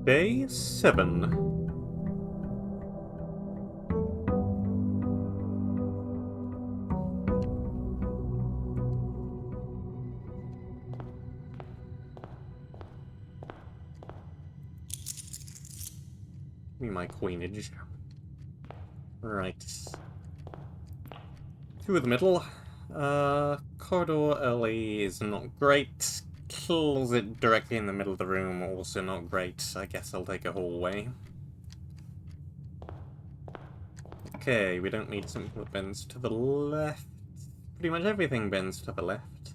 Day 7. Give me my coinage. Right. Through the middle. Corridor early is not great. Closet directly in the middle of the room, also not great. I guess I'll take a hallway. Okay, we don't need something that bends to the left. Pretty much everything bends to the left.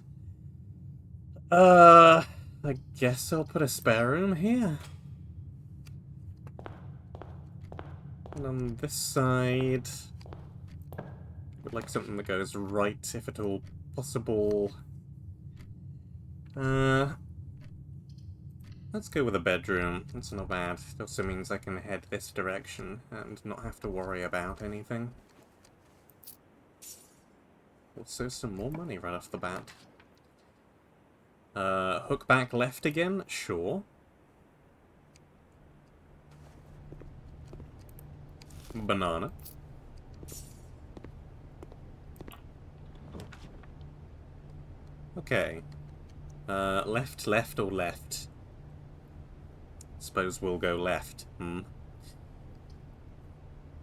I guess I'll put a spare room here. And on this side, would like something that goes right, if at all possible. Let's go with a bedroom. That's not bad. It also means I can head this direction and not have to worry about anything. Also, some more money right off the bat. Hook back left again? Sure. Banana. Okay. Left, left, or left? Suppose we'll go left.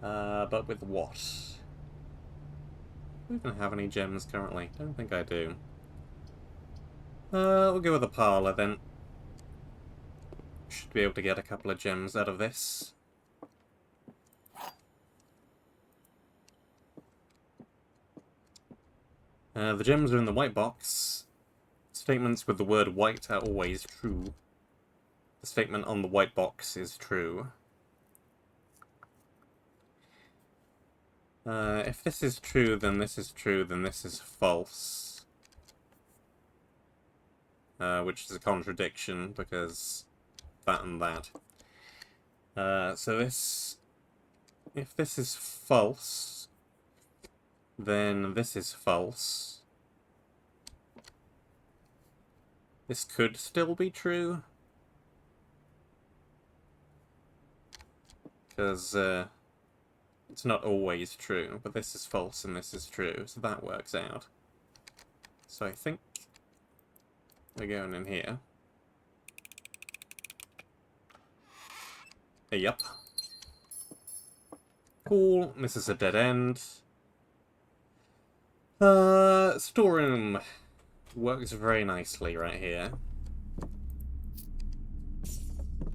But with what? Do we even have any gems currently? Don't think I do. We'll go with the parlour then. Should be able to get a couple of gems out of this. The gems are in the white box. Statements with the word white are always true. The statement on the white box is true. If this is true, then this is true, then this is false. Which is a contradiction, because that and that. So this... If this is false, then this is false. This could still be true. Because, it's not always true, but this is false and this is true, so that works out. So I think we're going in here. Yep. Cool, this is a dead end. Storeroom works very nicely right here.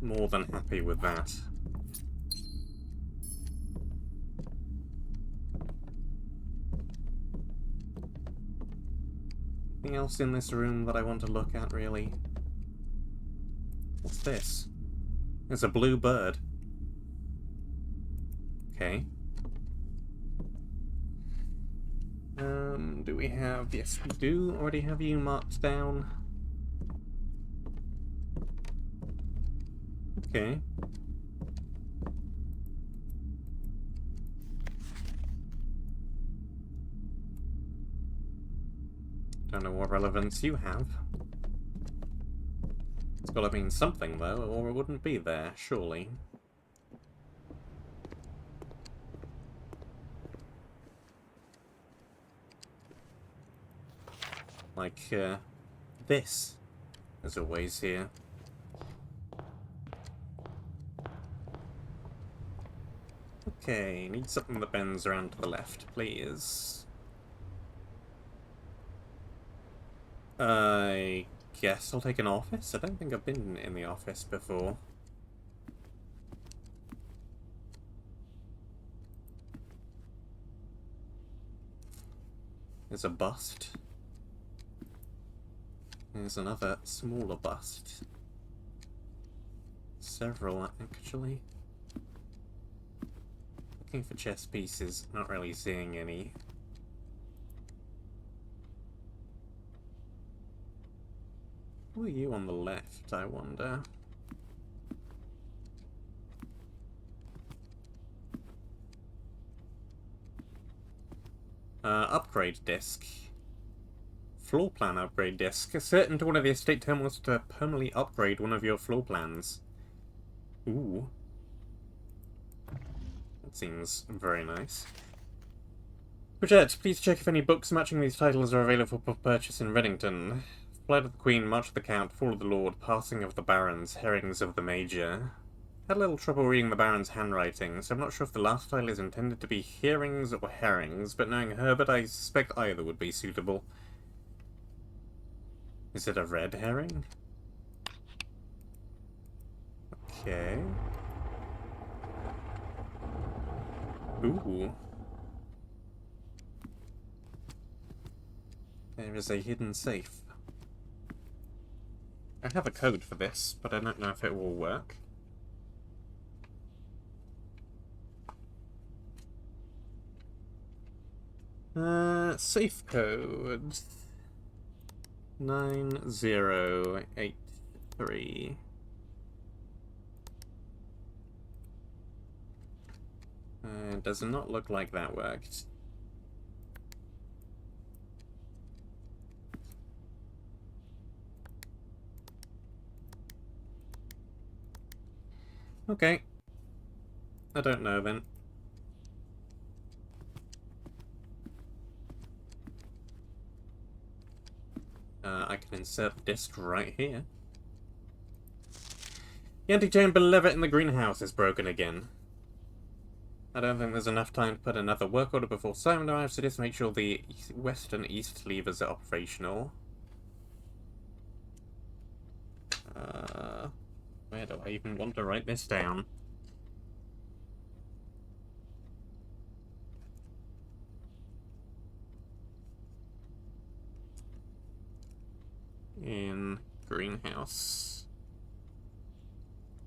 More than happy with that. Anything else in this room that I want to look at, really? What's this? It's a blue bird. Okay. Do we have... Yes, we do already have you marked down. Okay. Don't know what relevance you have. It's gotta mean something, though, or it wouldn't be there, surely. Like, this is always here. Okay, need something that bends around to the left, please. I guess I'll take an office? I don't think I've been in the office before. There's a bust. There's another smaller bust. Several, actually. Looking for chess pieces, not really seeing any. Who are you on the left, I wonder? Upgrade disk. Floor plan upgrade disk. Certain to one of the estate terminals to permanently upgrade one of your floor plans. Ooh. That seems very nice. Bridget, please check if any books matching these titles are available for purchase in Reddington. Flight of the Queen, March of the Count, Fall of the Lord, Passing of the Barons, Herrings of the Major. Had a little trouble reading the Baron's handwriting, so I'm not sure if the last title is intended to be hearings or herrings, but knowing Herbert, I suspect either would be suitable. Is it a red herring? Okay. Ooh. There is a hidden safe. I have a code for this, but I don't know if it will work. Safe code 9083. Does not look like that worked. Okay. I don't know then. I can insert the disc right here. The antechamber lever in the greenhouse is broken again. I don't think there's enough time to put another work order before Simon arrives, so just make sure the west and east levers are operational. Where do I even want to write this down? In greenhouse.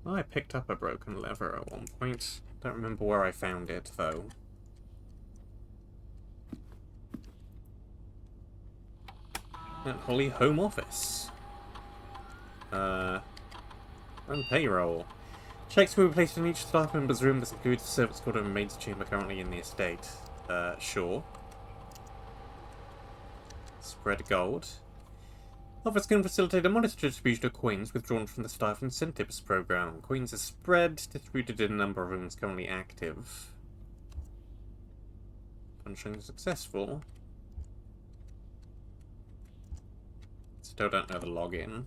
Oh, I picked up a broken lever at one point. Don't remember where I found it, though. At Holly Home Office. And payroll. Checks will be placed in each staff member's room. This includes the service quarter and maid's chamber currently in the estate. Sure. Spread gold. Office can facilitate a modest distribution of coins withdrawn from the staff incentives program. Coins are spread, distributed in a number of rooms currently active. Function successful. Still don't know the login.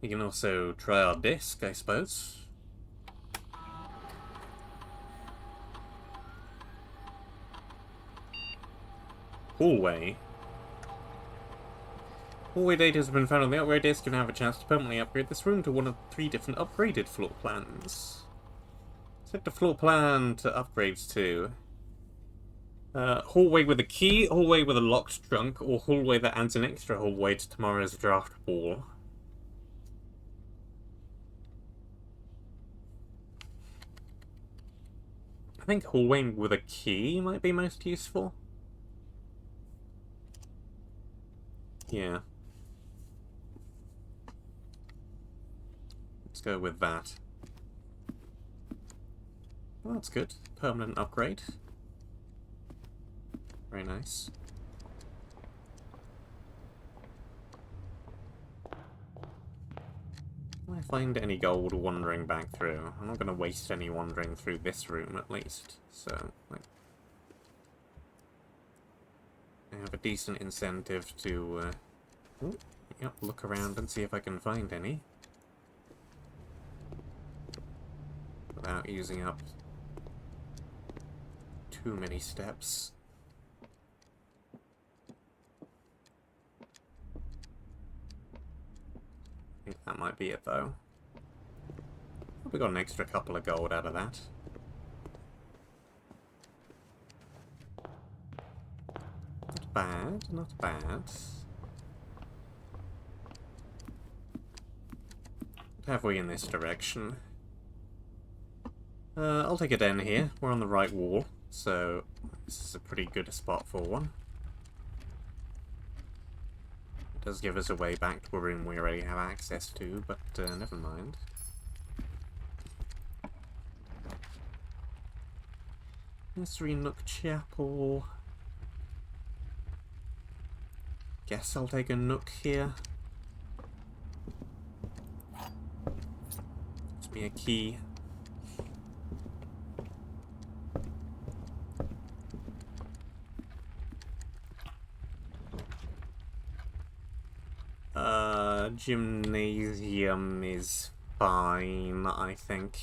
You can also try our disc, I suppose. Hallway. Hallway data has been found on the upgrade disc. You can have a chance to permanently upgrade this room to one of 3 different upgraded floor plans. Select the floor plan to upgrades to. Hallway with a key, hallway with a locked trunk, or hallway that adds an extra hallway to tomorrow's draft ball. I think hallway with a key might be most useful. Yeah. Let's go with that. Well, that's good. Permanent upgrade. Very nice. Can I find any gold wandering back through? I'm not going to waste any wandering through this room, at least. So, like, I have a decent incentive to, look around and see if I can find any. Without using up too many steps. I think that might be it, though. We got an extra couple of gold out of that. Not bad, not bad. What have we in this direction? I'll take a den here. We're on the right wall, so this is a pretty good spot for one. It does give us a way back to a room we already have access to, but never mind. Nursery Nook Chapel. Guess I'll take a nook here. Give me a key. Gymnasium is fine, I think.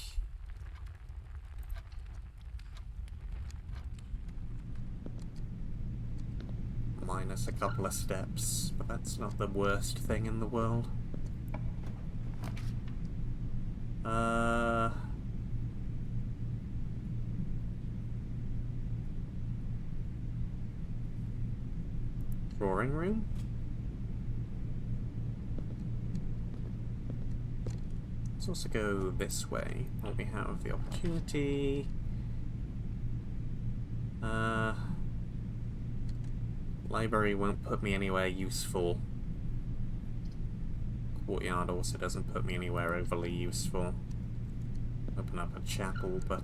Minus a couple of steps, but that's not the worst thing in the world. Drawing room? Let's also go this way, while we have the opportunity. Library won't put me anywhere useful. Courtyard also doesn't put me anywhere overly useful. Open up a chapel, but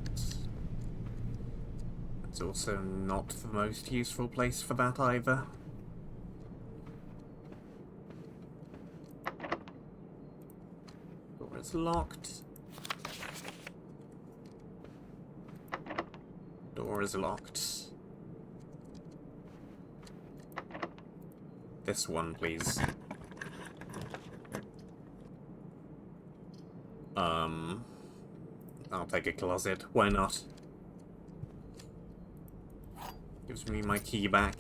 it's also not the most useful place for that either. Door is locked. Door is locked. This one, please. I'll take a closet. Why not? Gives me my key back.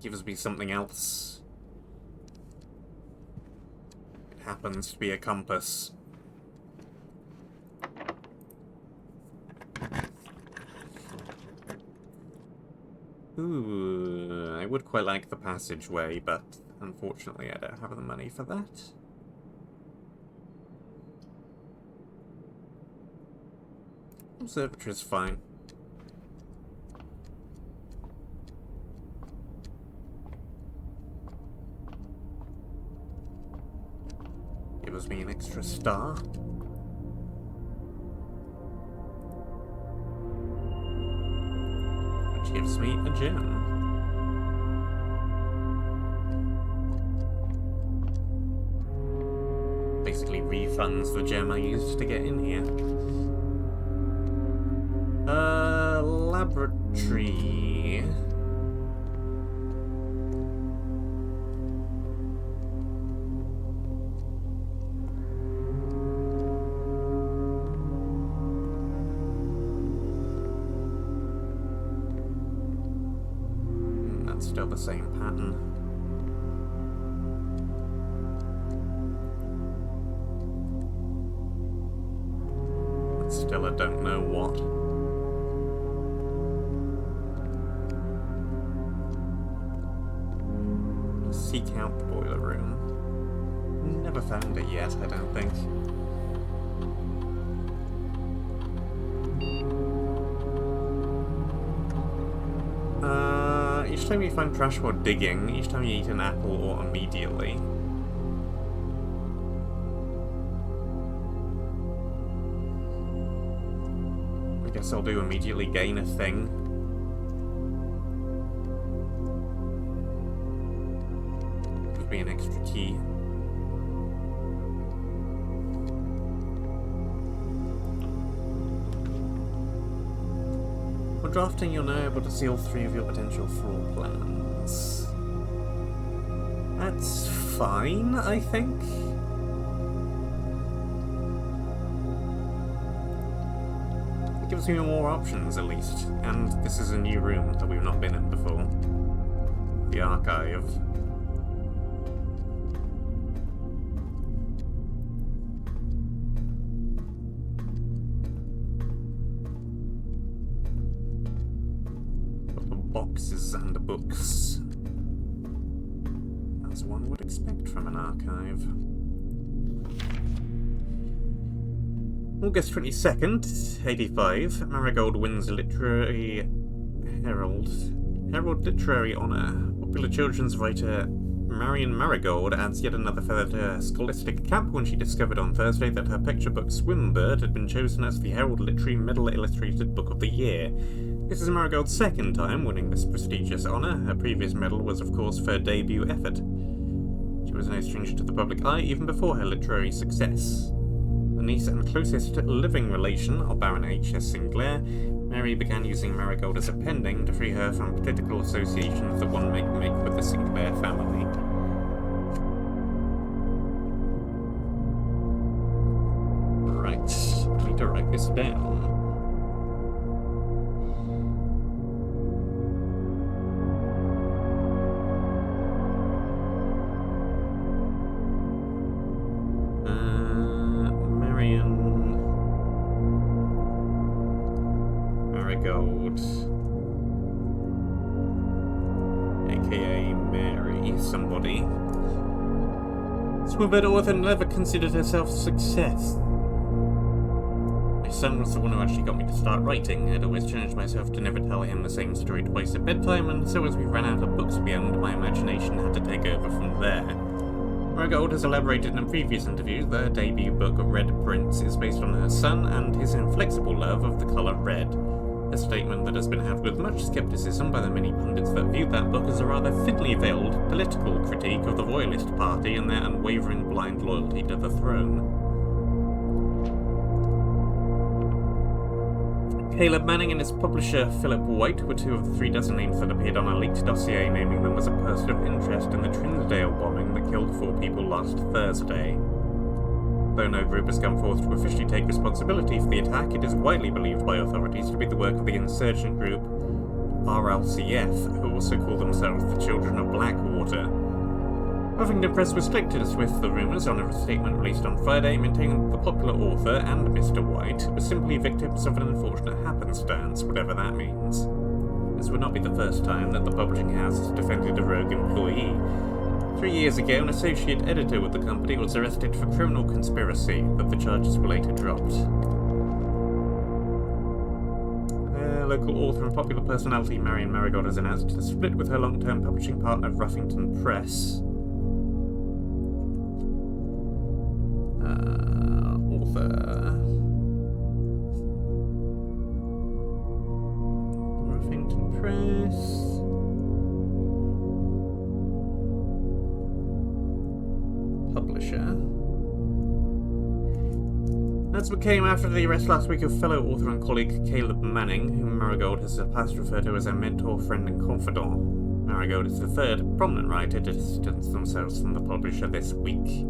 Gives me something else. It happens to be a compass. Ooh, I would quite like the passageway, but unfortunately I don't have the money for that. Observatory is fine. Gives me an extra star. Which gives me a gem. Basically refunds the gem I used to get in here. Laboratory. That's still the same pattern. But still, I don't know what. Seek out the boiler room. Never found it yet, I don't think. Each time you find trash while digging, each time you eat an apple or immediately. I guess I'll do immediately gain a thing. Be an extra key. When drafting, you're now able to see all 3 of your potential floor plans. That's fine, I think. It gives me more options, at least. And this is a new room that we've not been in before. The archive. Boxes and books. As one would expect from an archive. August 22nd, 85, Marigold wins Literary Herald. Herald Literary Honour. Popular children's writer Marion Marigold adds yet another feather to her scholastic cap when she discovered on Thursday that her picture book Swimbird had been chosen as the Herald Literary Medal Illustrated Book of the Year. This is Marigold's second time winning this prestigious honour. Her previous medal was, of course, for her debut effort. She was no stranger to the public eye even before her literary success. The niece and closest living relation of Baron H.S. Sinclair, Mary began using Marigold as a pen name to free her from political associations that one may make with the Sinclair family. Right, I need to write this down. Marigold, aka Mary somebody. Smoothbird author never considered herself a success. My son was the one who actually got me to start writing. I'd always challenged myself to never tell him the same story twice at bedtime, and so as we ran out of books beyond, my imagination had to take over from there. Marigold has elaborated in a previous interview that her debut book, Red Prince, is based on her son and his inflexible love of the colour red. A statement that has been had with much scepticism by the many pundits that viewed that book as a rather thinly veiled political critique of the Royalist Party and their unwavering blind loyalty to the throne. Caleb Manning and his publisher Philip White were two of the 3 dozen names that appeared on a leaked dossier naming them as a person of interest in the Trinsdale bombing that killed 4 people last Thursday. Though no group has come forth to officially take responsibility for the attack, it is widely believed by authorities to be the work of the insurgent group RLCF, who also call themselves the Children of Blackwater. Huffington Press was strict with the rumours on a statement released on Friday, maintaining that the popular author and Mr. White were simply victims of an unfortunate happenstance, whatever that means. This would not be the first time that the publishing house has defended a rogue employee. 3 years ago, an associate editor with the company was arrested for criminal conspiracy, but the charges were later dropped. Local author and popular personality Marion Marigold has announced a split with her long-term publishing partner Huffington Press. Huffington Press. Publisher. That's what came after the arrest last week of fellow author and colleague Caleb Manning, whom Marigold has past referred to as her mentor, friend, and confidant. Marigold is the 3rd prominent writer to distance themselves from the publisher this week.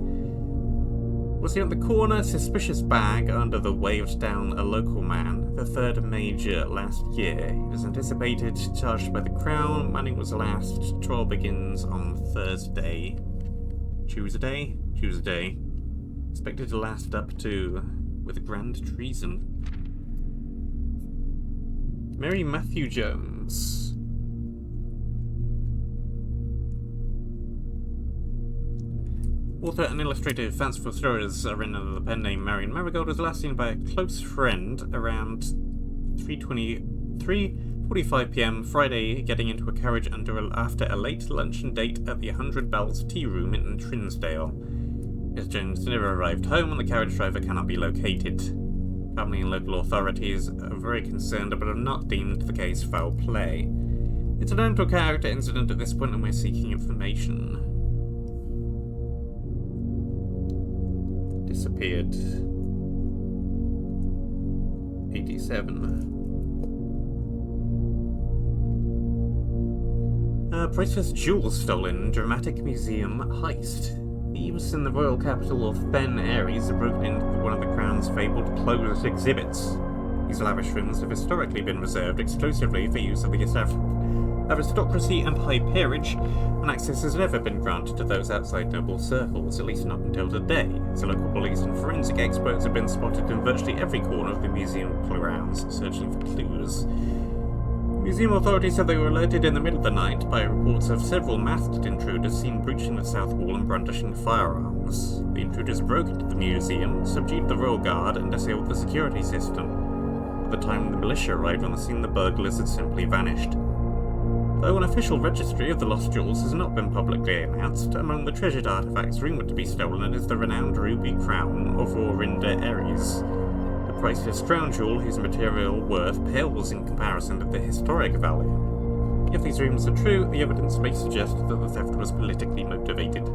Was he at the corner, suspicious bag under the waved down a local man, the 3rd major last year. He was anticipated, charged by the Crown. Manning was last. Trial begins on Thursday. Tuesday. Expected to last up to with grand treason. Mary Matthew Jones. Author and illustrator of fanciful stories written under the pen name Marion Marigold was last seen by a close friend around 3:45 p.m. Friday, getting into a carriage after a late luncheon date at the 100 Bells Tea Room in Trinsdale. Miss Jones never arrived home and the carriage driver cannot be located. Family and local authorities are very concerned but have not deemed the case foul play. It's a known to character incident at this point and we're seeking information. Disappeared. 87. Priceless jewels stolen. Dramatic museum heist. Thieves in the royal capital of Ben Aries have broken into one of the Crown's fabled closed exhibits. These lavish rooms have historically been reserved exclusively for use of the aristocracy and high peerage, and access has never been granted to those outside noble circles, at least not until today, as the local police and forensic experts have been spotted in virtually every corner of the museum grounds, searching for clues. Museum authorities said they were alerted in the middle of the night by reports of several masked intruders seen breaching the south wall and brandishing firearms. The intruders broke into the museum, subdued the royal guard, and disabled the security system. At the time the militia arrived on the scene, the burglars had simply vanished. Though an official registry of the lost jewels has not been publicly announced, among the treasured artifacts rumoured to be stolen is the renowned ruby crown of Orinda Aries. The priceless crown jewel whose material worth pales in comparison to the historic value. If these rumours are true, the evidence may suggest that the theft was politically motivated.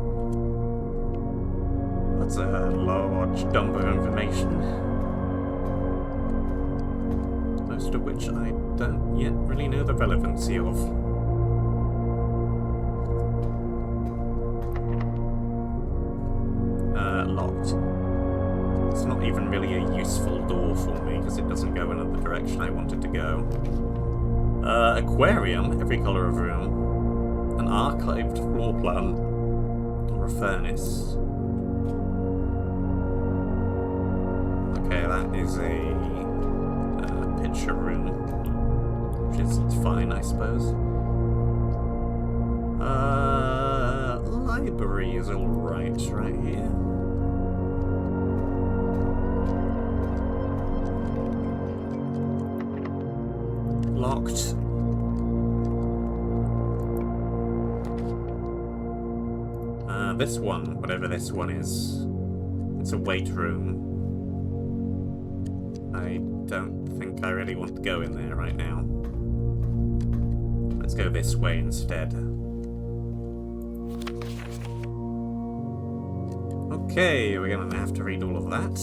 That's a large dump of information. Most of which I don't yet really know the relevancy of. Locked. It's not even really a useful door for me because it doesn't go in the direction I want it to go. Aquarium, every colour of room. An archived floor plan. Or a furnace. Okay, that is a picture room. Which is fine, I suppose. Library is alright right here. Locked. This one, whatever this one is, it's a weight room. I don't think I really want to go in there right now. Let's go this way instead. Okay, we're gonna have to read all of that.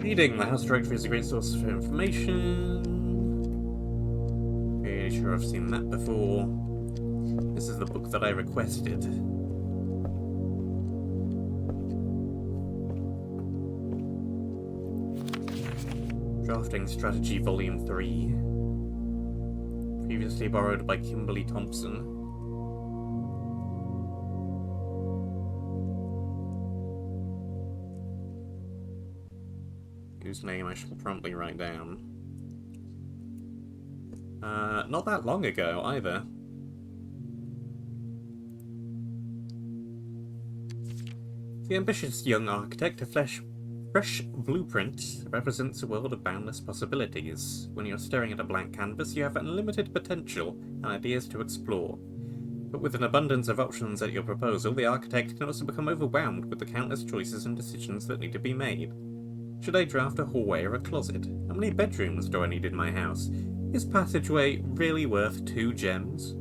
Reading. The house directory is a great source of information. Pretty sure I've seen that before. This is the book that I requested. Drafting Strategy Volume 3. Previously borrowed by Kimberly Thompson. Whose name I shall promptly write down. Not that long ago, either. The ambitious young architect, a fresh blueprint, represents a world of boundless possibilities. When you're staring at a blank canvas, you have unlimited potential and ideas to explore. But with an abundance of options at your proposal, the architect can also become overwhelmed with the countless choices and decisions that need to be made. Should I draft a hallway or a closet? How many bedrooms do I need in my house? Is passageway really worth 2 gems?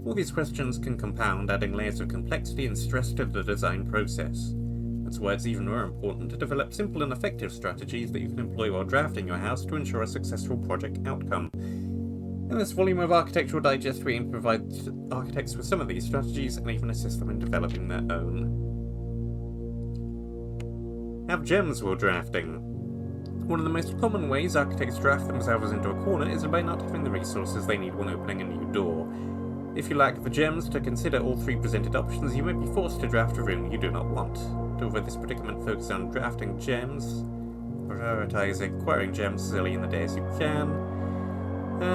All these questions can compound, adding layers of complexity and stress to the design process. That's why it's even more important to develop simple and effective strategies that you can employ while drafting your house to ensure a successful project outcome. In this volume of Architectural Digest, we aim to provide architects with some of these strategies and even assist them in developing their own. Have gems while drafting. One of the most common ways architects draft themselves into a corner is by not having the resources they need when opening a new door. If you lack the gems to consider all 3 presented options, you may be forced to draft a room you do not want. To avoid this predicament, focus on drafting gems. Prioritize acquiring gems as early in the day as you can.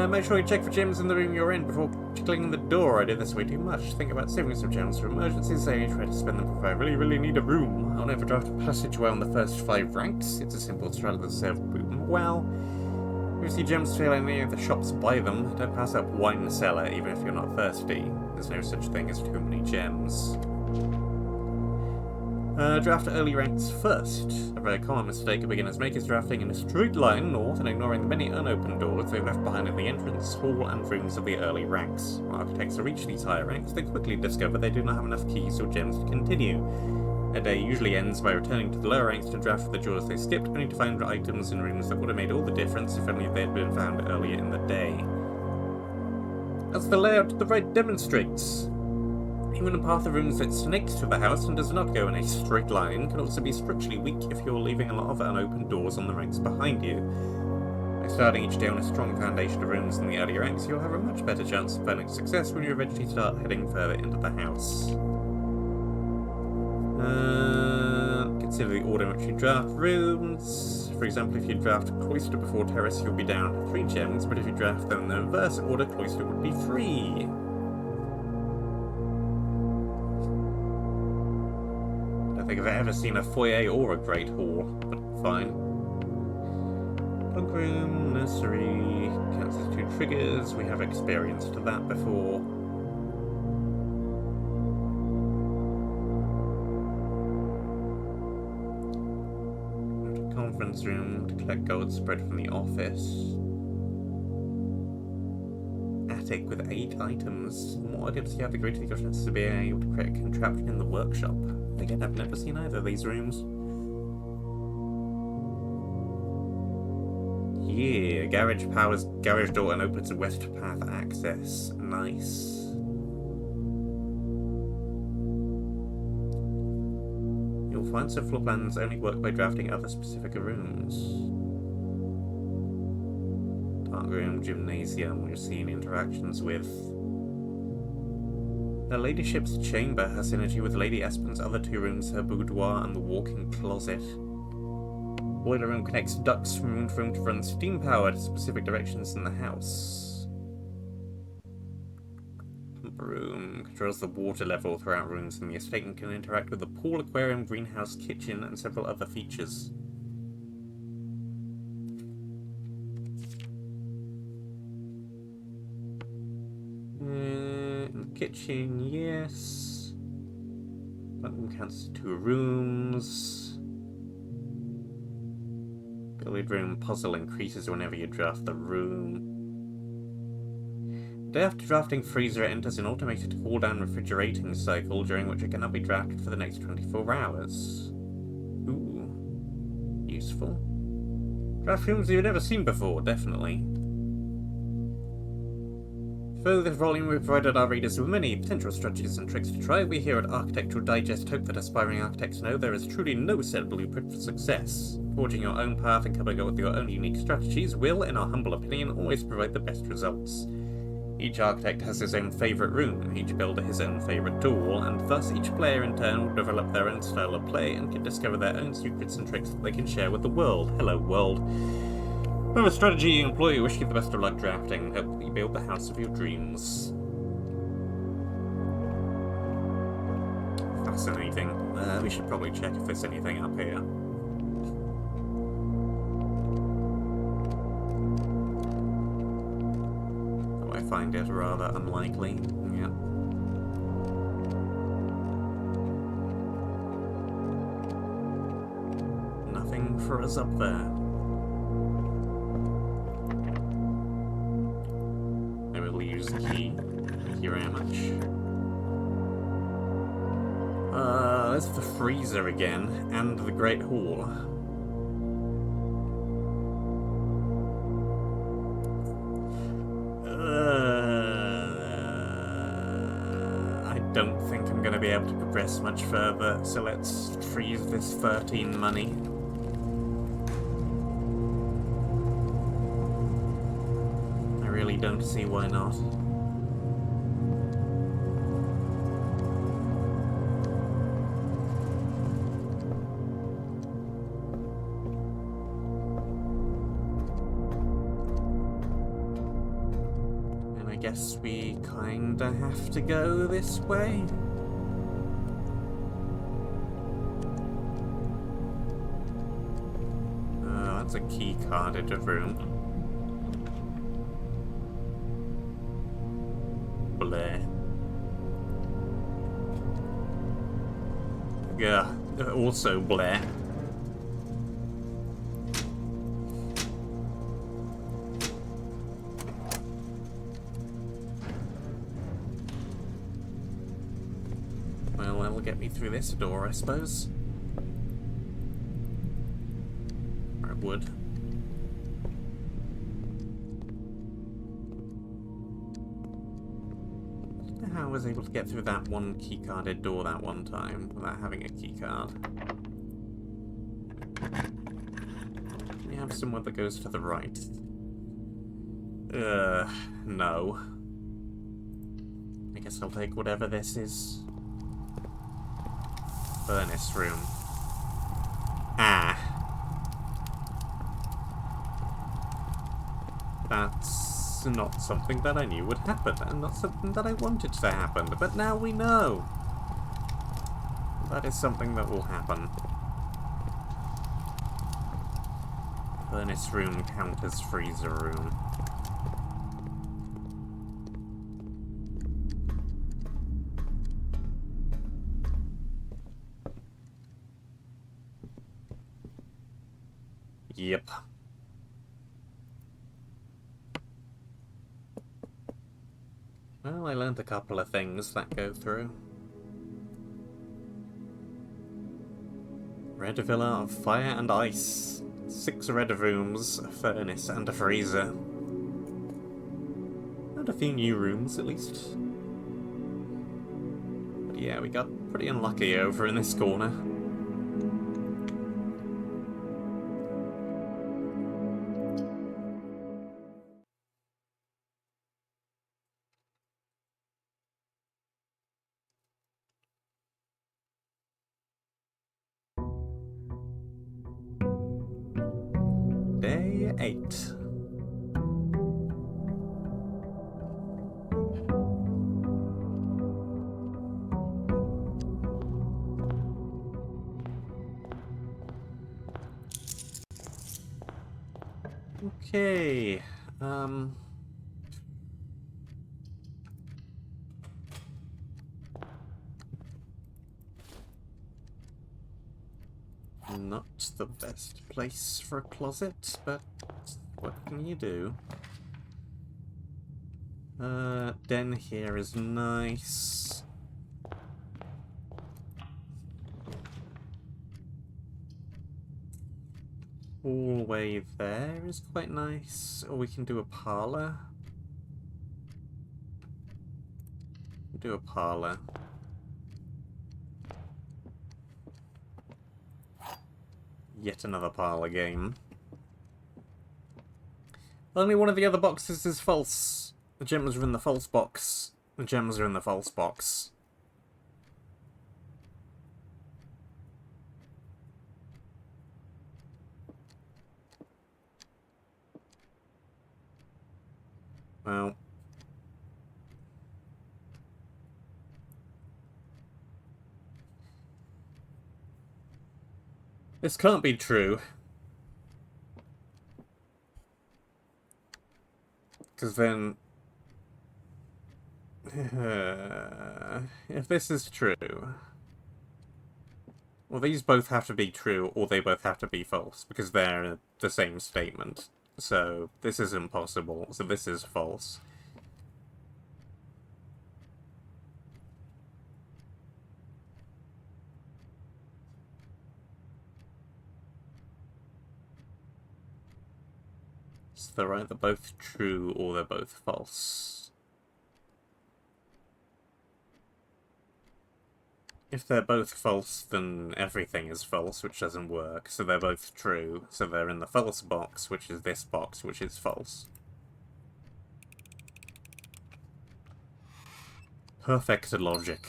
Make sure you check for gems in the room you're in before clicking the door. I do this way too much. Think about saving some gems for emergencies, so you try to spend them if I really need a room. I'll never draft a passageway on the first 5 ranks. It's a simple strategy that serves them well. If you see gems fail in any of the shops, buy them. Don't pass up wine cellar, even if you're not thirsty. There's no such thing as too many gems. Draft early ranks first. A very common mistake a beginners make is drafting in a straight line north and ignoring the many unopened doors they've left behind in the entrance, hall, and rooms of the early ranks. When architects reach these higher ranks, they quickly discover they do not have enough keys or gems to continue. A day usually ends by returning to the lower ranks to draft for the doors they skipped, only to find items in rooms that would have made all the difference if only they had been found earlier in the day. As the layout to the right demonstrates, even a path of rooms that snakes through the house and does not go in a straight line can also be structurally weak if you're leaving a lot of unopened doors on the ranks behind you. By starting each day on a strong foundation of rooms in the earlier ranks, you'll have a much better chance of finding success when you eventually start heading further into the house. Consider the order in which you draft rooms. For example, if you draft cloister before terrace, you'll be down 3 gems, but if you draft them in the reverse order, cloister would be 3. I don't think I've ever seen a foyer or a great hall, but fine. Cloakroom, nursery, counts as 2 triggers. We have experienced that before. Conference room to collect gold spread from the office. attic with 8 items. More items you have, the greater your chances of being able to create a contraption in the workshop. Again, I've never seen either of these rooms. Yeah, garage powers garage door and opens west path access. Nice. You'll find some floor plans only work by drafting other specific rooms. Dark room, gymnasium, we're seeing interactions with. The ladyship's chamber has synergy with Lady Espen's other 2 rooms, her boudoir and the walk-in closet. Boiler room connects ducts from room to room to run steam power to specific directions in the house. Pump room controls the water level throughout rooms in the estate and can interact with the pool, aquarium, greenhouse, kitchen, and several other features. Kitchen, yes. That one counts as 2 rooms. Billiard room puzzle increases whenever you draft the room. Day after drafting freezer, it enters an automated cool-down refrigerating cycle, during which it cannot be drafted for the next 24 hours. Ooh. Useful. Draft rooms you've never seen before, definitely. For this volume, we've provided our readers with many potential strategies and tricks to try. We here at Architectural Digest hope that aspiring architects know there is truly no set blueprint for success. Forging your own path and coming up with your own unique strategies will, in our humble opinion, always provide the best results. Each architect has his own favourite room, each builder his own favourite tool, and thus each player in turn will develop their own style of play and can discover their own secrets and tricks that they can share with the world. Hello, world. Whatever strategy you employ, we wish you the best of luck drafting and hope that you build the house of your dreams. Fascinating. We should probably check if there's anything up here. Though I find it rather unlikely. Yeah. Nothing for us up there. Use the key. Thank you very much. There's the freezer again, and the Great Hall. I don't think I'm going to be able to progress much further, so let's freeze this 13 money. Don't see why not. And I guess we kinda have to go this way. That's a key-carded room. Yeah, also Blair. Well, that'll get me through this door, I suppose. Or it would. I was able to get through that one key-carded door that one time without having a keycard. We have somewhere that goes to the right. No. I guess I'll take whatever this is. Furnace room. Ah. That's not something that I knew would happen, and not something that I wanted to happen, but now we know. That is something that will happen. Furnace room counters freezer room. Yep. Well, I learned a couple of things that go through. Red villa of fire and ice. 6 red rooms, a furnace, and a freezer. And a few new rooms, at least. But yeah, we got pretty unlucky over in this corner. Day 8. Okay, not the best place for a closet, but what can you do? Den here is nice. Hallway there is quite nice. Or we can do a parlor. Do a parlor. Yet another parlor game. Only one of the other boxes is false. The gems are in the false box. The gems are in the false box. Well. This can't be true. Because then... if this is true... Well, these both have to be true, or they both have to be false, because they're the same statement. So, this is impossible, so this is false. So they're either both true, or they're both false. If they're both false, then everything is false, which doesn't work. So they're both true, so they're in the false box, which is this box, which is false. Perfect logic.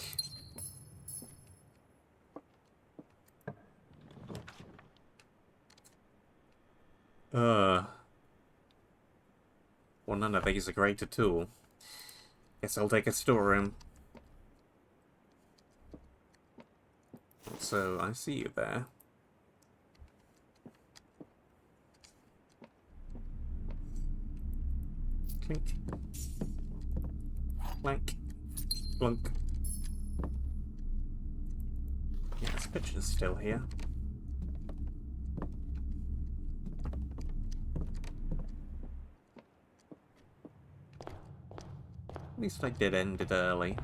Well, none of these are great at all. Guess I'll take a storeroom. So, I see you there. Clink. Clank. Blunk. Yeah, this picture's still here. At least I did end it early.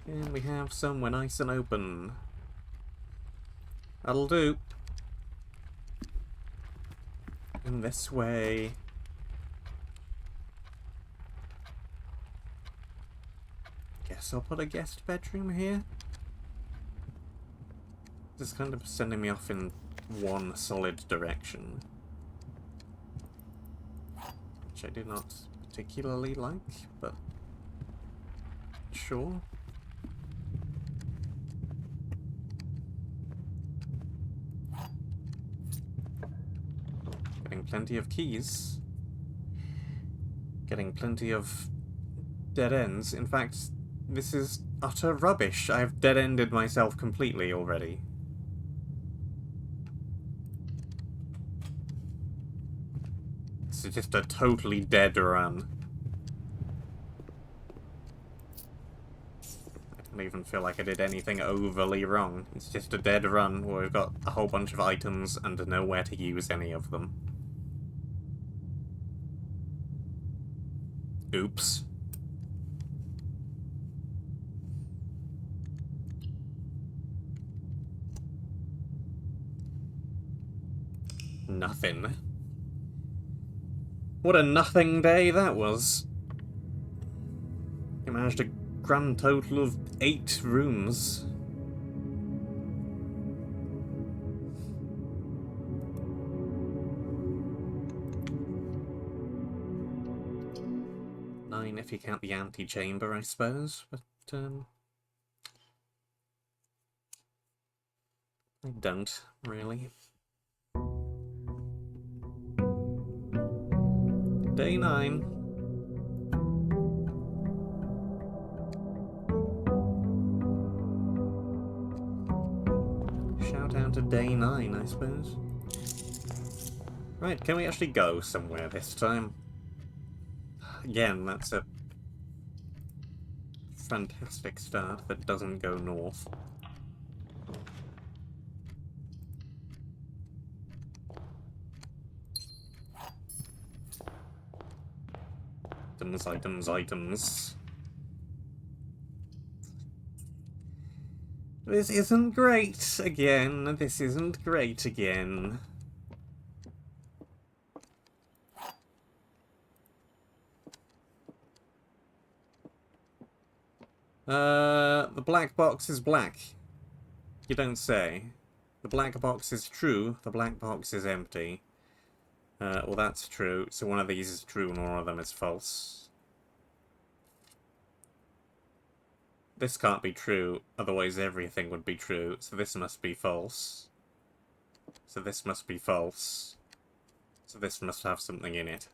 And we have somewhere nice and open. That'll do. And this way. Guess I'll put a guest bedroom here. This is kind of sending me off in one solid direction. Which I do not particularly like, but sure. Getting plenty of keys. Getting plenty of dead ends. In fact, this is utter rubbish. I've dead-ended myself completely already. This is just a totally dead run. I don't even feel like I did anything overly wrong. It's just a dead run where we've got a whole bunch of items and nowhere to use any of them. Oops. Nothing. What a nothing day that was. I managed a grand total of 8 rooms. Nine if you count the antechamber, I suppose, but I don't, really. Day 9. Shout out to day 9, I suppose. Right, can we actually go somewhere this time? Again, that's a fantastic start that doesn't go north. Items, items, items. This isn't great again. This isn't great again. The black box is black. You don't say. The black box is true, the black box is empty. Well, that's true, so one of these is true and one of them is false. This can't be true, otherwise everything would be true, so this must be false. So this must be false. So this must have something in it.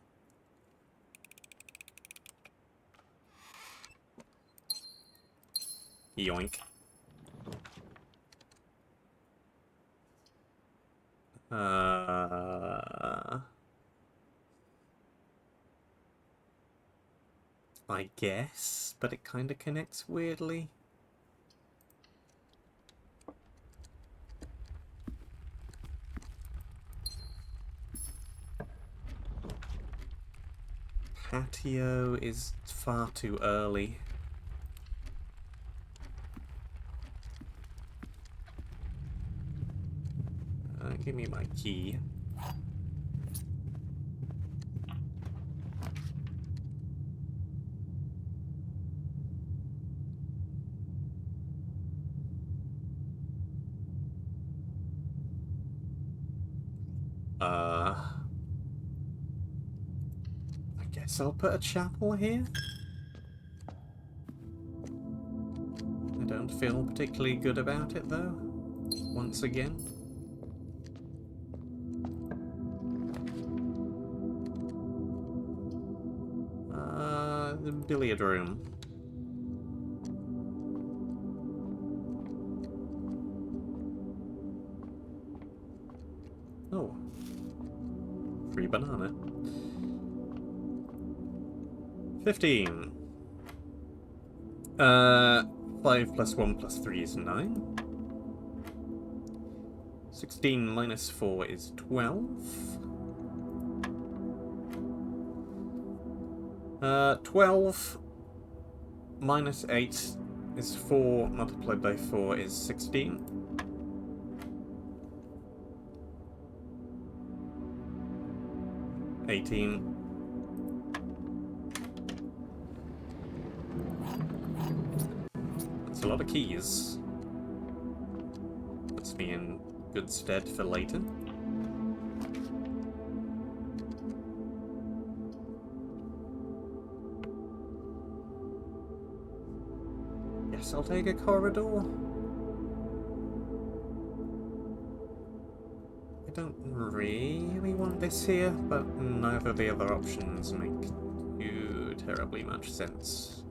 Yoink. I guess, but it kind of connects weirdly. Patio is far too early. Give me my key. I guess I'll put a chapel here. I don't feel particularly good about it though, once again. The billiard room. Oh. Free banana. 15. 5 plus 1 plus 3 is 9. 16 minus 4 is 12. 12 minus 8 is 4, multiplied by 4 is 16. That's a lot of keys. Puts me in good stead for later. Yes, I'll take a corridor. I don't really want this here, but neither of the other options make too terribly much sense.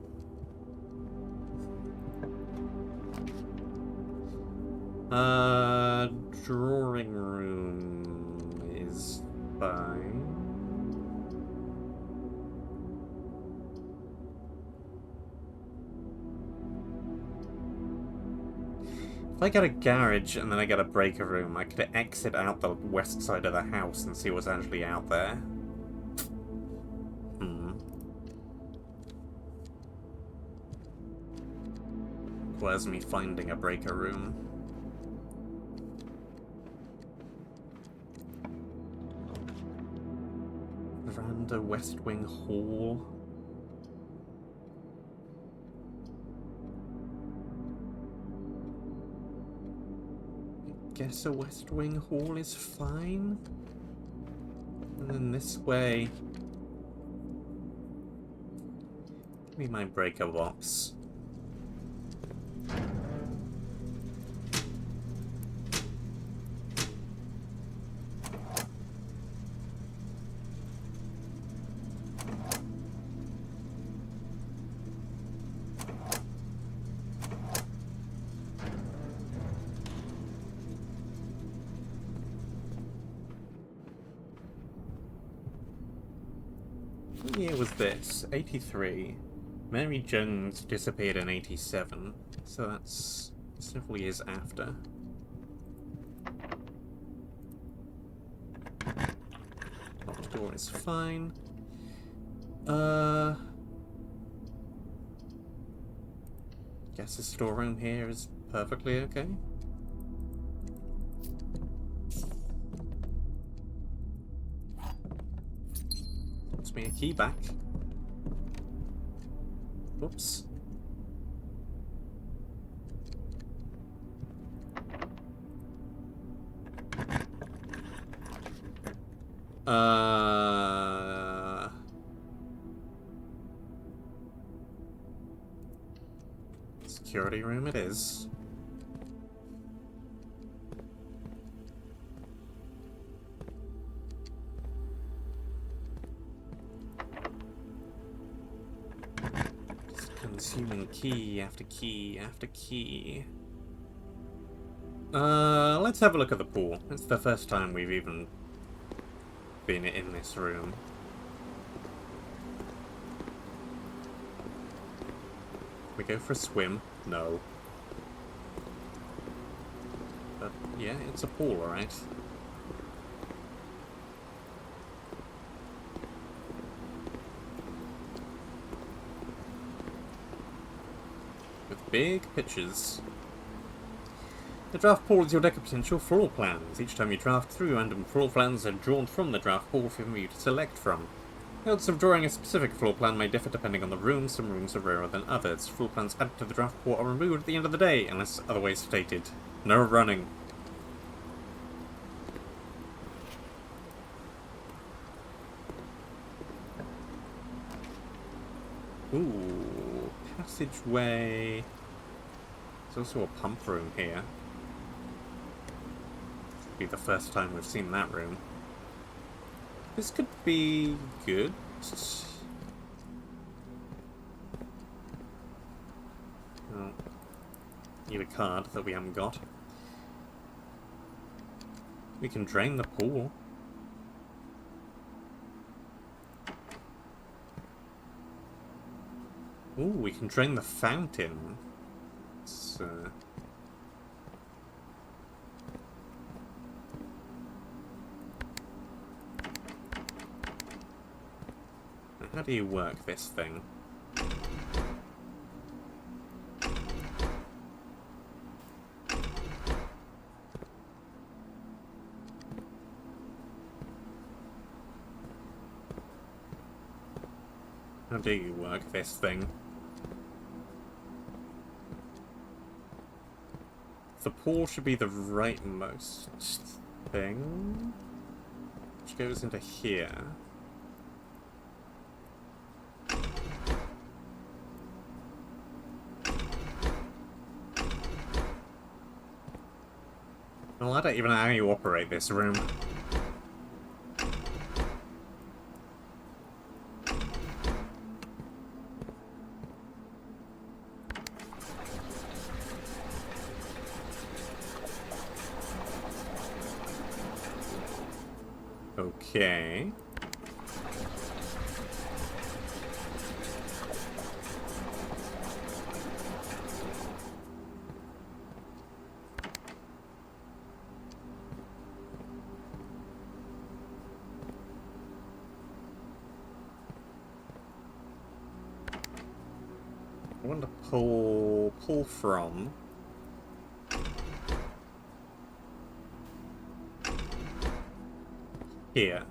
Drawing room is fine. If I get a garage and then I get a breaker room, I could exit out the west side of the house and see what's actually out there. requires me finding a breaker room. Veranda, West Wing Hall. I guess a West Wing Hall is fine. And then this way. Give me my breaker box. What year was this? 83. Mary Jones disappeared in 87, so that's several years after. Locked door is fine. Guess the storeroom here is perfectly okay. Puts me a key back. Oops. Security room it is. Consuming key after key after key. Let's have a look at the pool. It's the first time we've even been in this room. We go for a swim? No. But yeah, it's a pool, alright. With big pictures. The draft pool is your deck of potential floor plans. Each time you draft, 3 random floor plans are drawn from the draft pool for you to select from. The odds of drawing a specific floor plan may differ depending on the room. Some rooms are rarer than others. Floor plans added to the draft pool are removed at the end of the day, unless otherwise stated. No running. Ooh, passageway. There's also a pump room here. Be the first time we've seen that room. This could be good. Oh. Need a card that we haven't got. We can drain the pool. Ooh, we can drain the fountain. It's, how do you work this thing? How do you work this thing? The pool should be the rightmost thing, which goes into here. Well, I don't even know how you operate this room. Okay. I want to pull from here.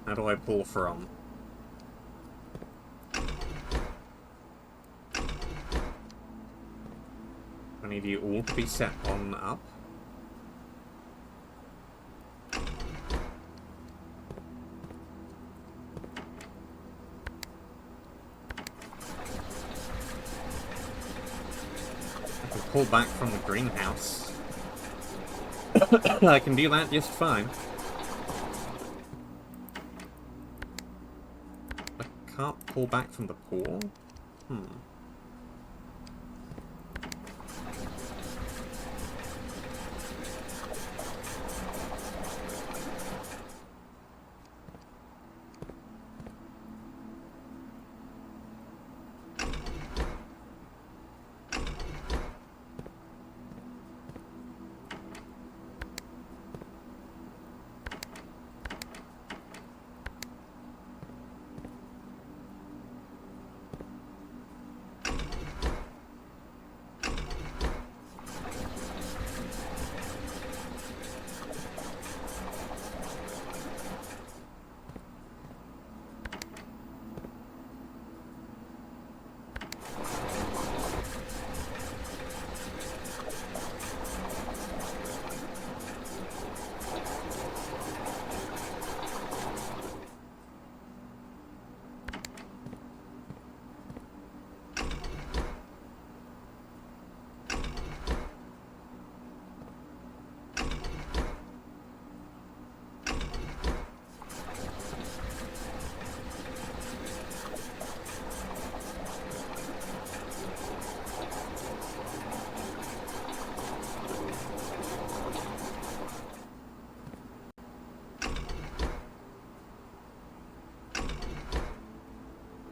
How do I pull from? I need you all to be set on up. I can pull back from the greenhouse. I can do that just fine. I can't pull back from the pool?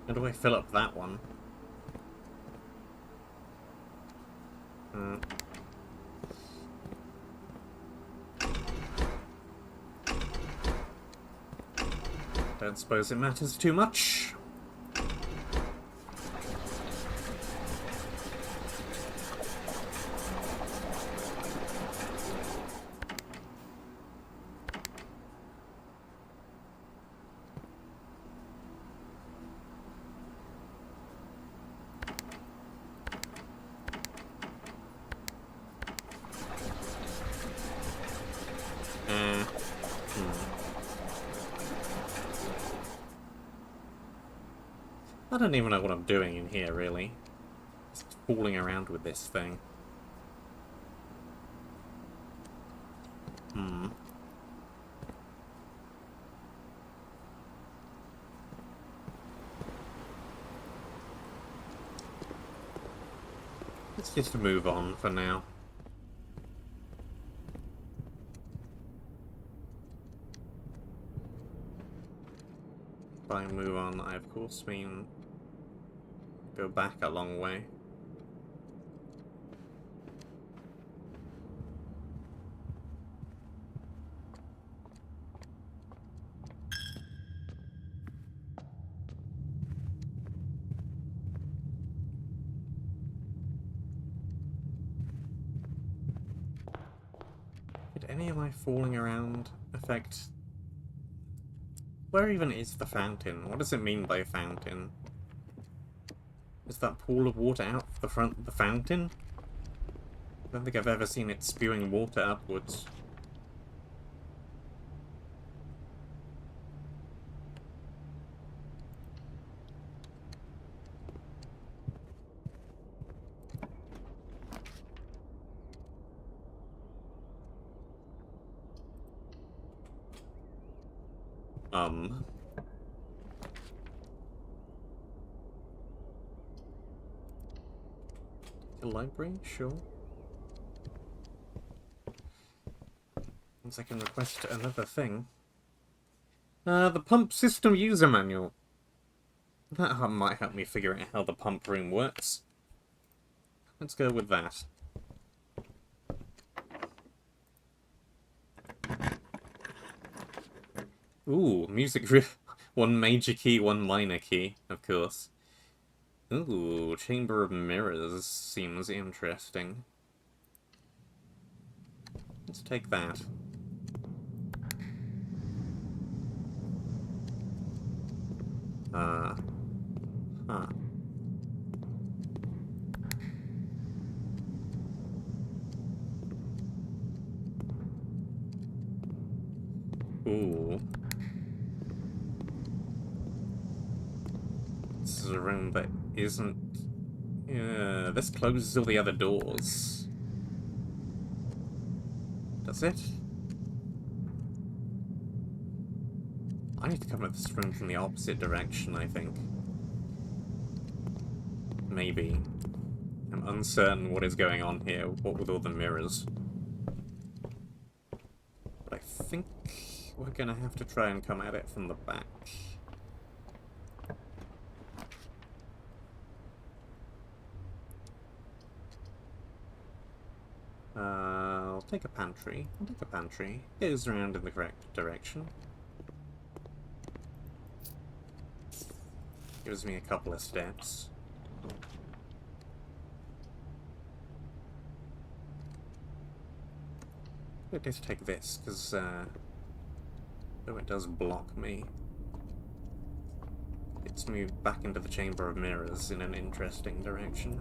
How do I fill up that one? Don't suppose it matters too much. I don't even know what I'm doing in here, really. Just fooling around with this thing. Let's just move on for now. By move on, I of course mean go back a long way. Did any of my falling around affect... Where even is the fountain? What does it mean by fountain? Is that pool of water out the front of the fountain? I don't think I've ever seen it spewing water upwards. The library? Sure. Once I can request another thing. The pump system user manual. That might help me figure out how the pump room works. Let's go with that. Ooh, music. One major key, one minor key, of course. Ooh, Chamber of Mirrors seems interesting. Let's take that. Huh. Ooh. This is a room that isn't... Yeah, this closes all the other doors. Does it? I need to come at this room from the opposite direction, I think. Maybe. I'm uncertain what is going on here, what with all the mirrors. But I think we're gonna have to try and come at it from the back. I'll take a pantry. I'll take a pantry. It is around in the correct direction. Gives me a couple of steps. I'll just take this, because, though it does block me, it's moved back into the Chamber of Mirrors in an interesting direction.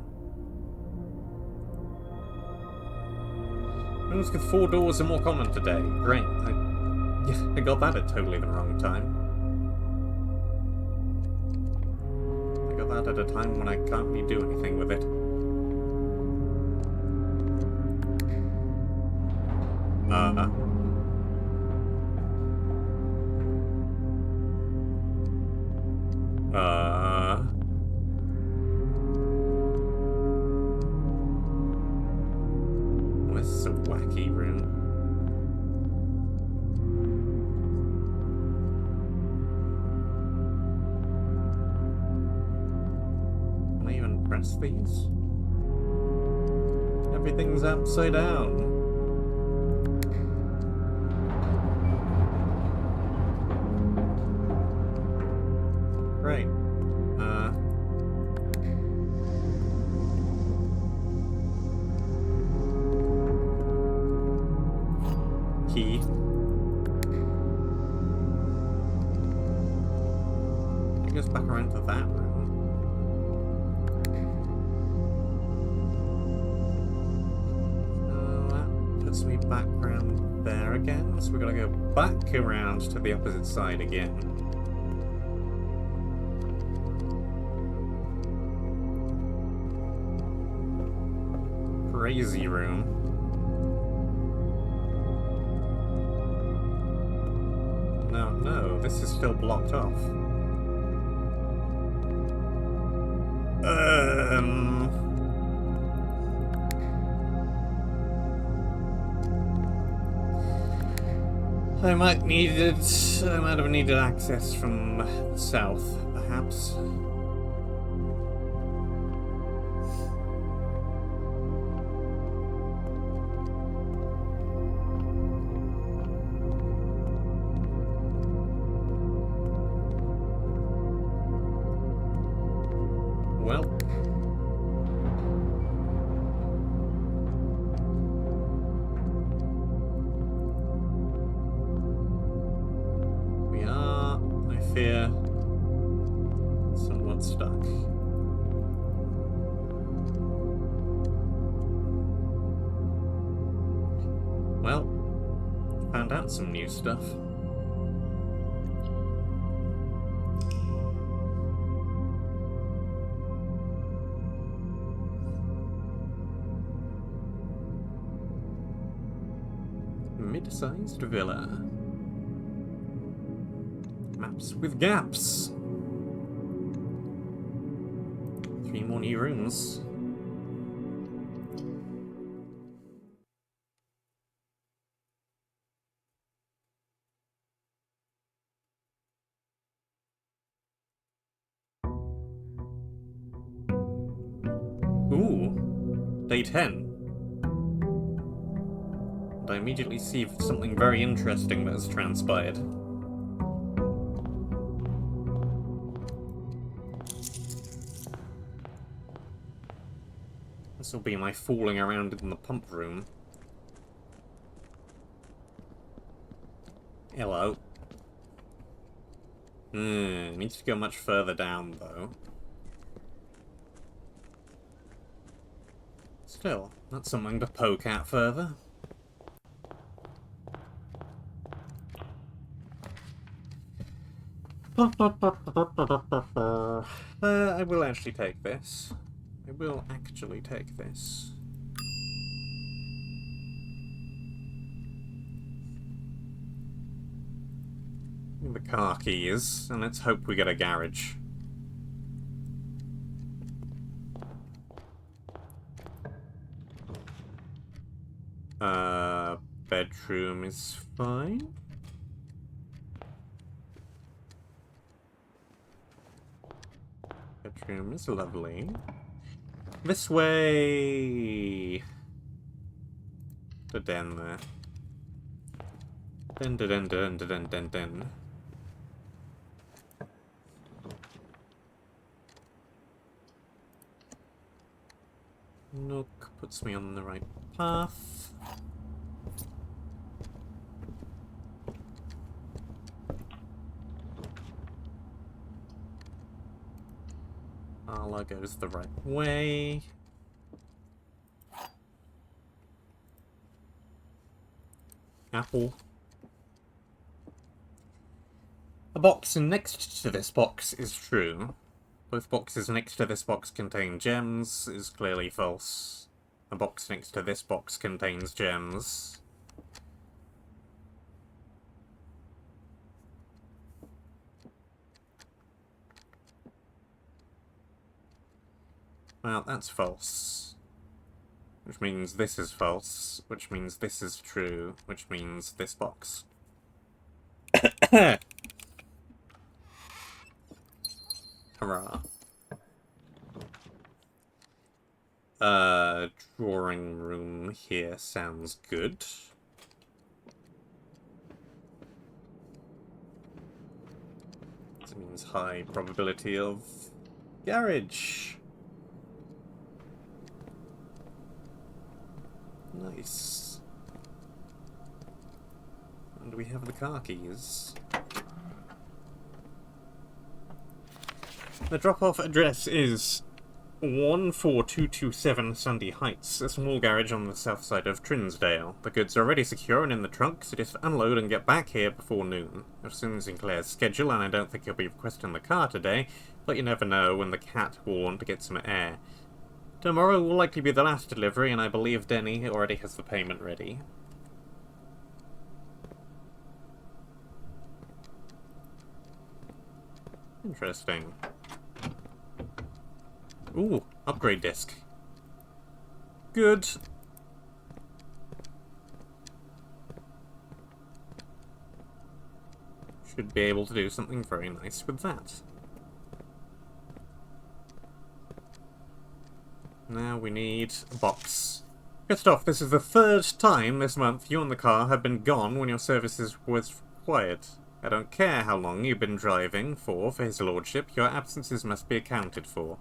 Rooms with 4 doors are more common today. Great. I got that at totally the wrong time. I got that at a time when I can't really do anything with it. This is a wacky room. Can I even press these? Everything's upside down. Great. Key. It goes back around to that room. That puts me back around there again, so we're gonna go back around to the opposite side again. Crazy room. No, this is still blocked off. I might have needed access from the south, perhaps. Well, we are, I fear, somewhat stuck. Well, found out some new stuff. Mid-sized villa. Maps with gaps. 3 more new rooms. Ooh, day 10. I immediately see something very interesting that has transpired. This will be my fooling around in the pump room. Hello. Needs to go much further down, though. Still, that's something to poke at further. I will actually take this. I will actually take this. The car keys, and let's hope we get a garage. Bedroom is fine. Bedroom is lovely. This way! The den there. Dun dun dun dun dun dun dun dun. Nook puts me on the right path. Arla goes the right way. Apple. A box next to this box is true. Both boxes next to this box contain gems is clearly false. A box next to this box contains gems. Well, that's false. Which means this is false, which means this is true, which means this box. Hurrah. Drawing room here sounds good. This means high probability of garage. Nice. And we have the car keys. The drop-off address is 14227 Sandy Heights, a small garage on the south side of Trinsdale. The goods are already secure and in the trunk, so just unload and get back here before noon. I've seen Sinclair's schedule, and I don't think he'll be requesting the car today, but you never know when the cat will want to get some air. Tomorrow will likely be the last delivery, and I believe Denny already has the payment ready. Interesting. Ooh, upgrade disc. Good. Should be able to do something very nice with that. Now we need a box. First off, this is the third time this month you and the car have been gone when your services was required. I don't care how long you've been driving for his lordship, your absences must be accounted for.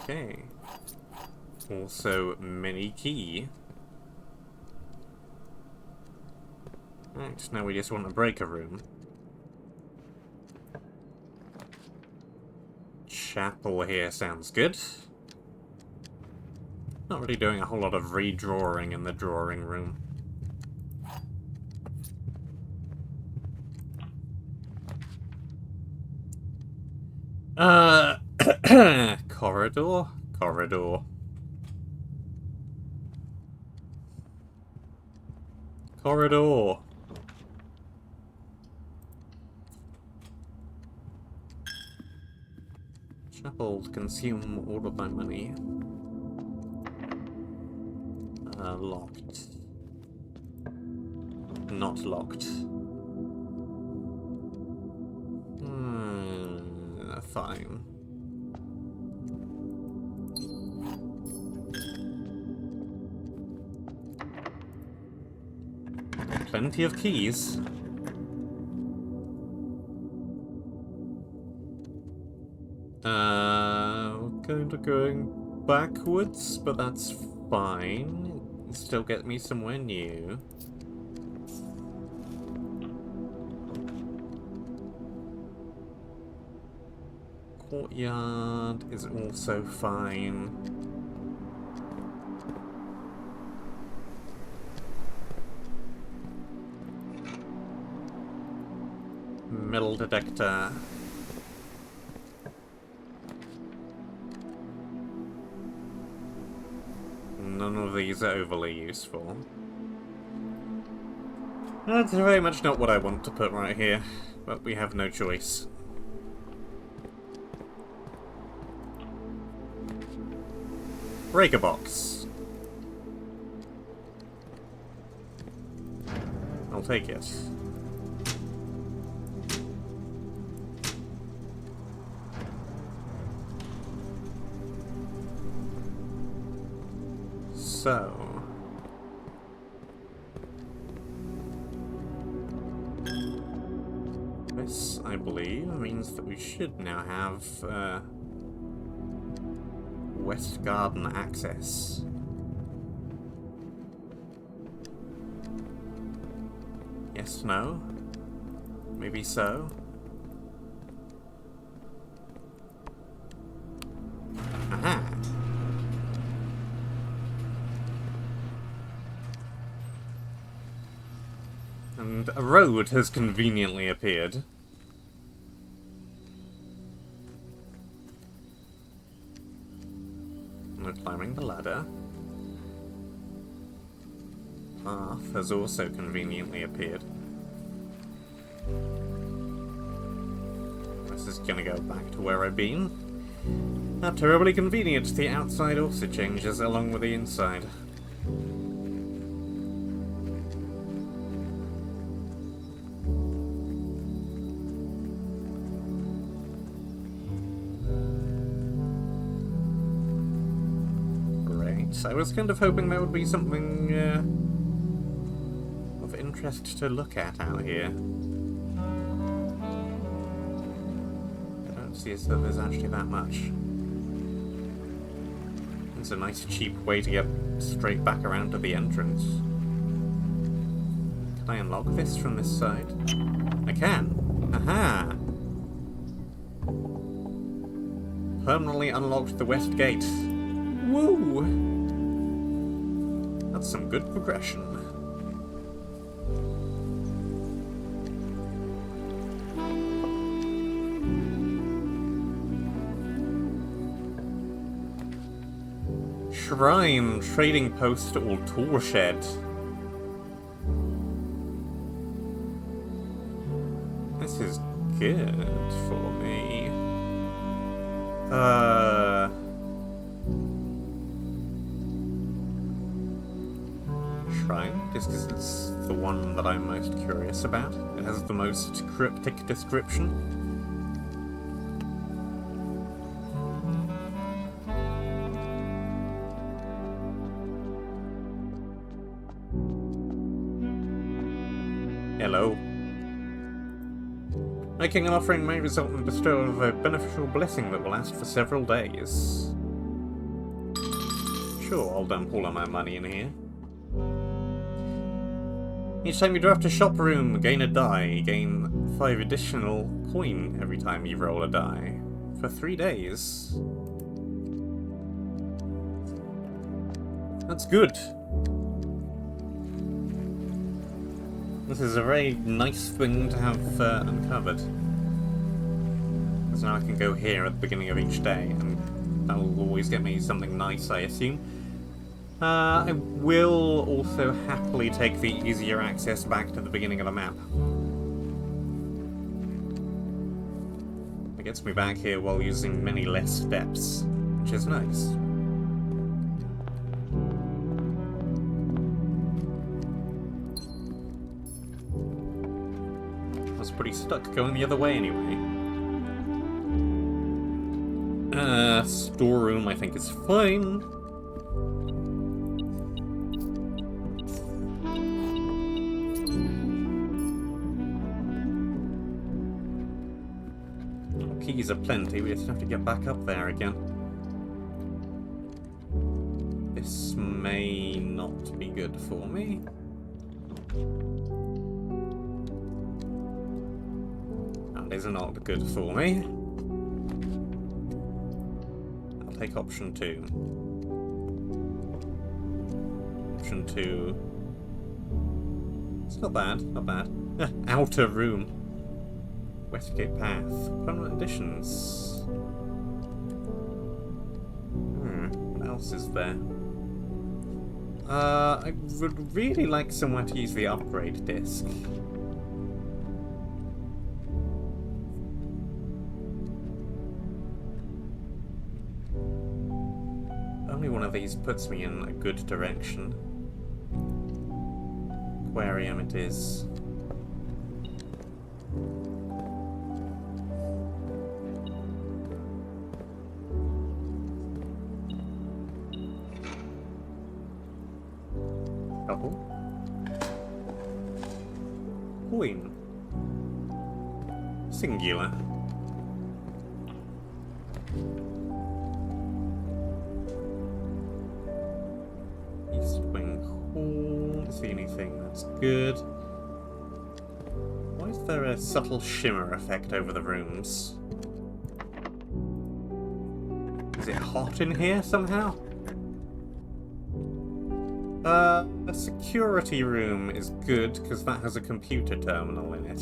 Okay. Also, mini key. Right, now we just want a breaker room. Chapel here sounds good. Not really doing a whole lot of redrawing in the drawing room. Corridor? Corridor. Corridor. Chapel consume all of my money. Locked. Not locked. Fine. Plenty of keys. Kind of going backwards, but that's fine. Still get me somewhere new. Courtyard is also fine. Metal detector. None of these are overly useful. That's very much not what I want to put right here, but we have no choice. Breaker box. I'll take it. So... this, I believe, means that we should now have, West Garden access. Yes, no? Maybe so? Aha! And a road has conveniently appeared. We're climbing the ladder. Path has also conveniently appeared. This is gonna go back to where I've been. Not terribly convenient, the outside also changes along with the inside. I was kind of hoping there would be something of interest to look at out here. I don't see as though there's actually that much. It's a nice cheap way to get straight back around to the entrance. Can I unlock this from this side? I can! Aha! Permanently unlocked the west gate. Woo! That's some good progression. Shrine, trading post, or tool shed. This is good for me. Shrine, just because it's the one that I'm most curious about. It has the most cryptic description. Hello. Making an offering may result in the bestowal of a beneficial blessing that will last for several days. Sure, I'll dump all of my money in here. Each time you draft a shop room, gain a die. Gain 5 additional coin every time you roll a die. For 3 days. That's good. This is a very nice thing to have uncovered. Because now I can go here at the beginning of each day, and that'll always get me something nice, I assume. I will also happily take the easier access back to the beginning of the map. It gets me back here while using many less steps, which is nice. I was pretty stuck going the other way anyway. Storeroom I think is fine. Keys aplenty, we just have to get back up there again. This may not be good for me. That is not good for me. I'll take option 2. Option 2. It's not bad, not bad. Outer room. Westgate Path. Permanent additions. What else is there? I would really like somewhere to use the upgrade disc. Only one of these puts me in a good direction. Aquarium it is. Couple. Coin. Singular. East Wing Hall. Is there anything that's good? Why is there a subtle shimmer effect over the rooms? Is it hot in here somehow? A security room is good because that has a computer terminal in it.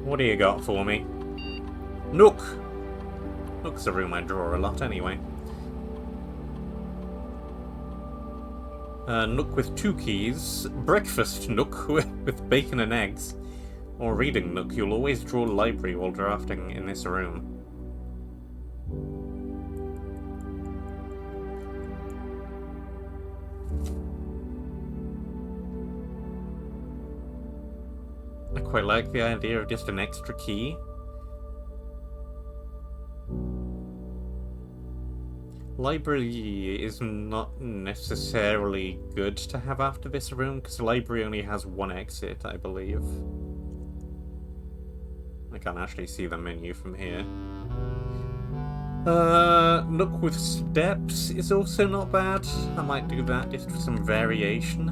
What do you got for me? Nook! Nook's a room I draw a lot anyway. Nook with 2 keys. Breakfast Nook with bacon and eggs. Or reading Nook. You'll always draw library while drafting in this room. I quite like the idea of just an extra key. Library is not necessarily good to have after this room, because the library only has 1 exit, I believe. I can't actually see the menu from here. Nook with steps is also not bad. I might do that just for some variation.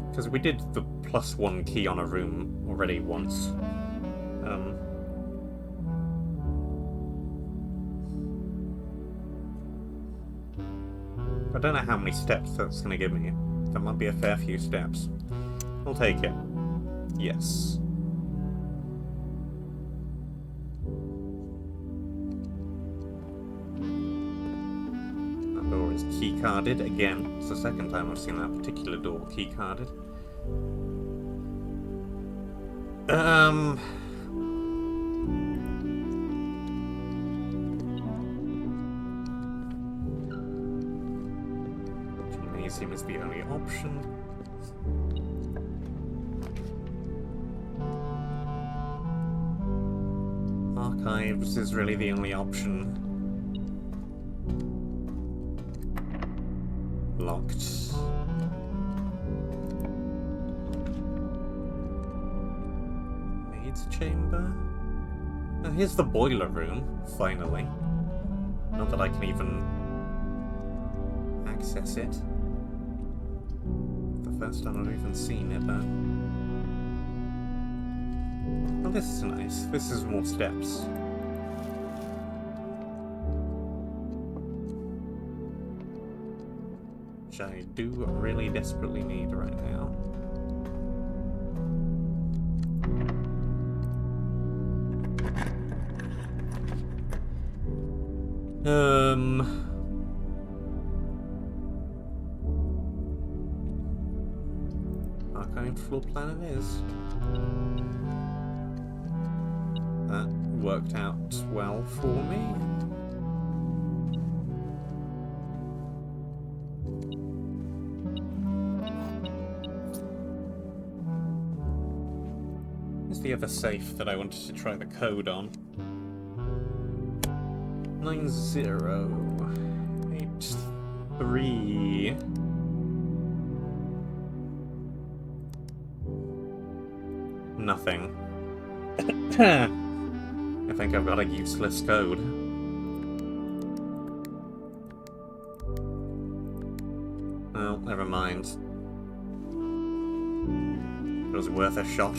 Because we did the +1 key on a room already once. I don't know how many steps that's going to give me. That might be a fair few steps. I'll take it. Yes. That door is key-carded again. It's the second time I've seen that particular door key-carded. Gymnasium is the only option. Archives is really the only option. Locked. Maid's chamber. Oh, here's the boiler room, finally. Not that I can even access it. The first time I've even seen it, though. Oh, this is nice. This is more steps. Which I do really desperately need right now. Archive floor plan it is. That worked out well for me. Here's the other safe that I wanted to try the code on. 9083. Nothing. I think I've got a useless code. Oh, never mind. It was worth a shot.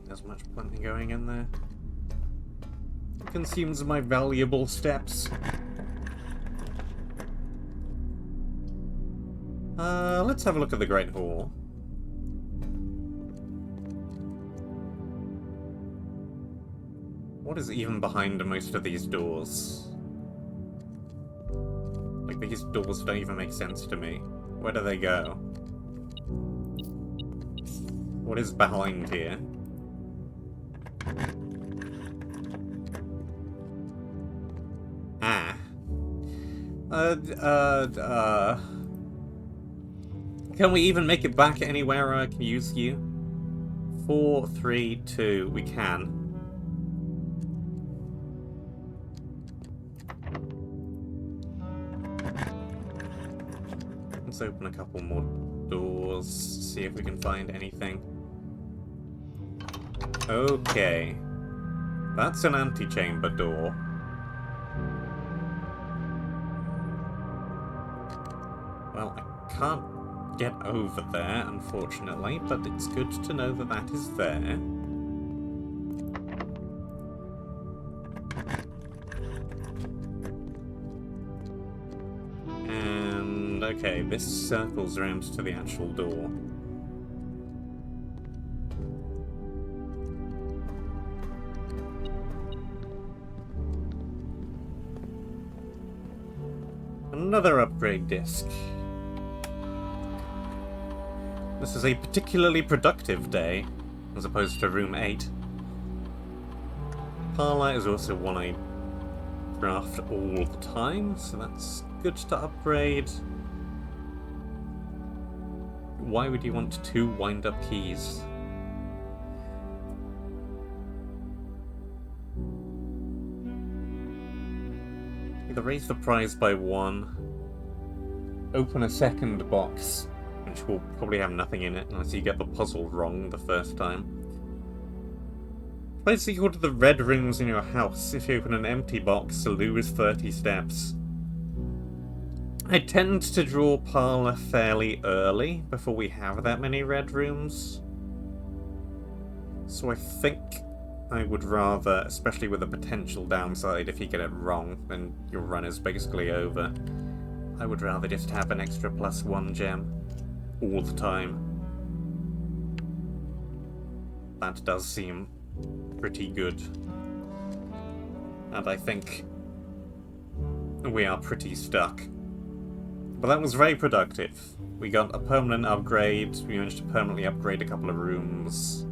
There's much point going in there. It consumes my valuable steps. Let's have a look at the Great Hall. What is even behind most of these doors? Like, these doors don't even make sense to me. Where do they go? What is behind here? Can we even make it back anywhere I can use you? 4, 3, 2. We can. Let's open a couple more doors, see if we can find anything. Okay. That's an antechamber door. Well, I can't get over there, unfortunately, but it's good to know that that is there. And, okay, this circles around to the actual door. Another upgrade disc. This is a particularly productive day, as opposed to room 8. Parlour is also one I craft all the time, so that's good to upgrade. Why would you want 2 wind-up keys? Either raise the prize by 1, open a second box, which will probably have nothing in it unless you get the puzzle wrong the first time. Place equal to the red rooms in your house. If you open an empty box, lose 30 steps. I tend to draw Parlour fairly early, before we have that many red rooms. So I think I would rather, especially with the potential downside if you get it wrong, then your run is basically over. I would rather just have an extra +1 gem all the time. That does seem pretty good. And I think we are pretty stuck. But that was very productive. We got a permanent upgrade, we managed to permanently upgrade a couple of rooms.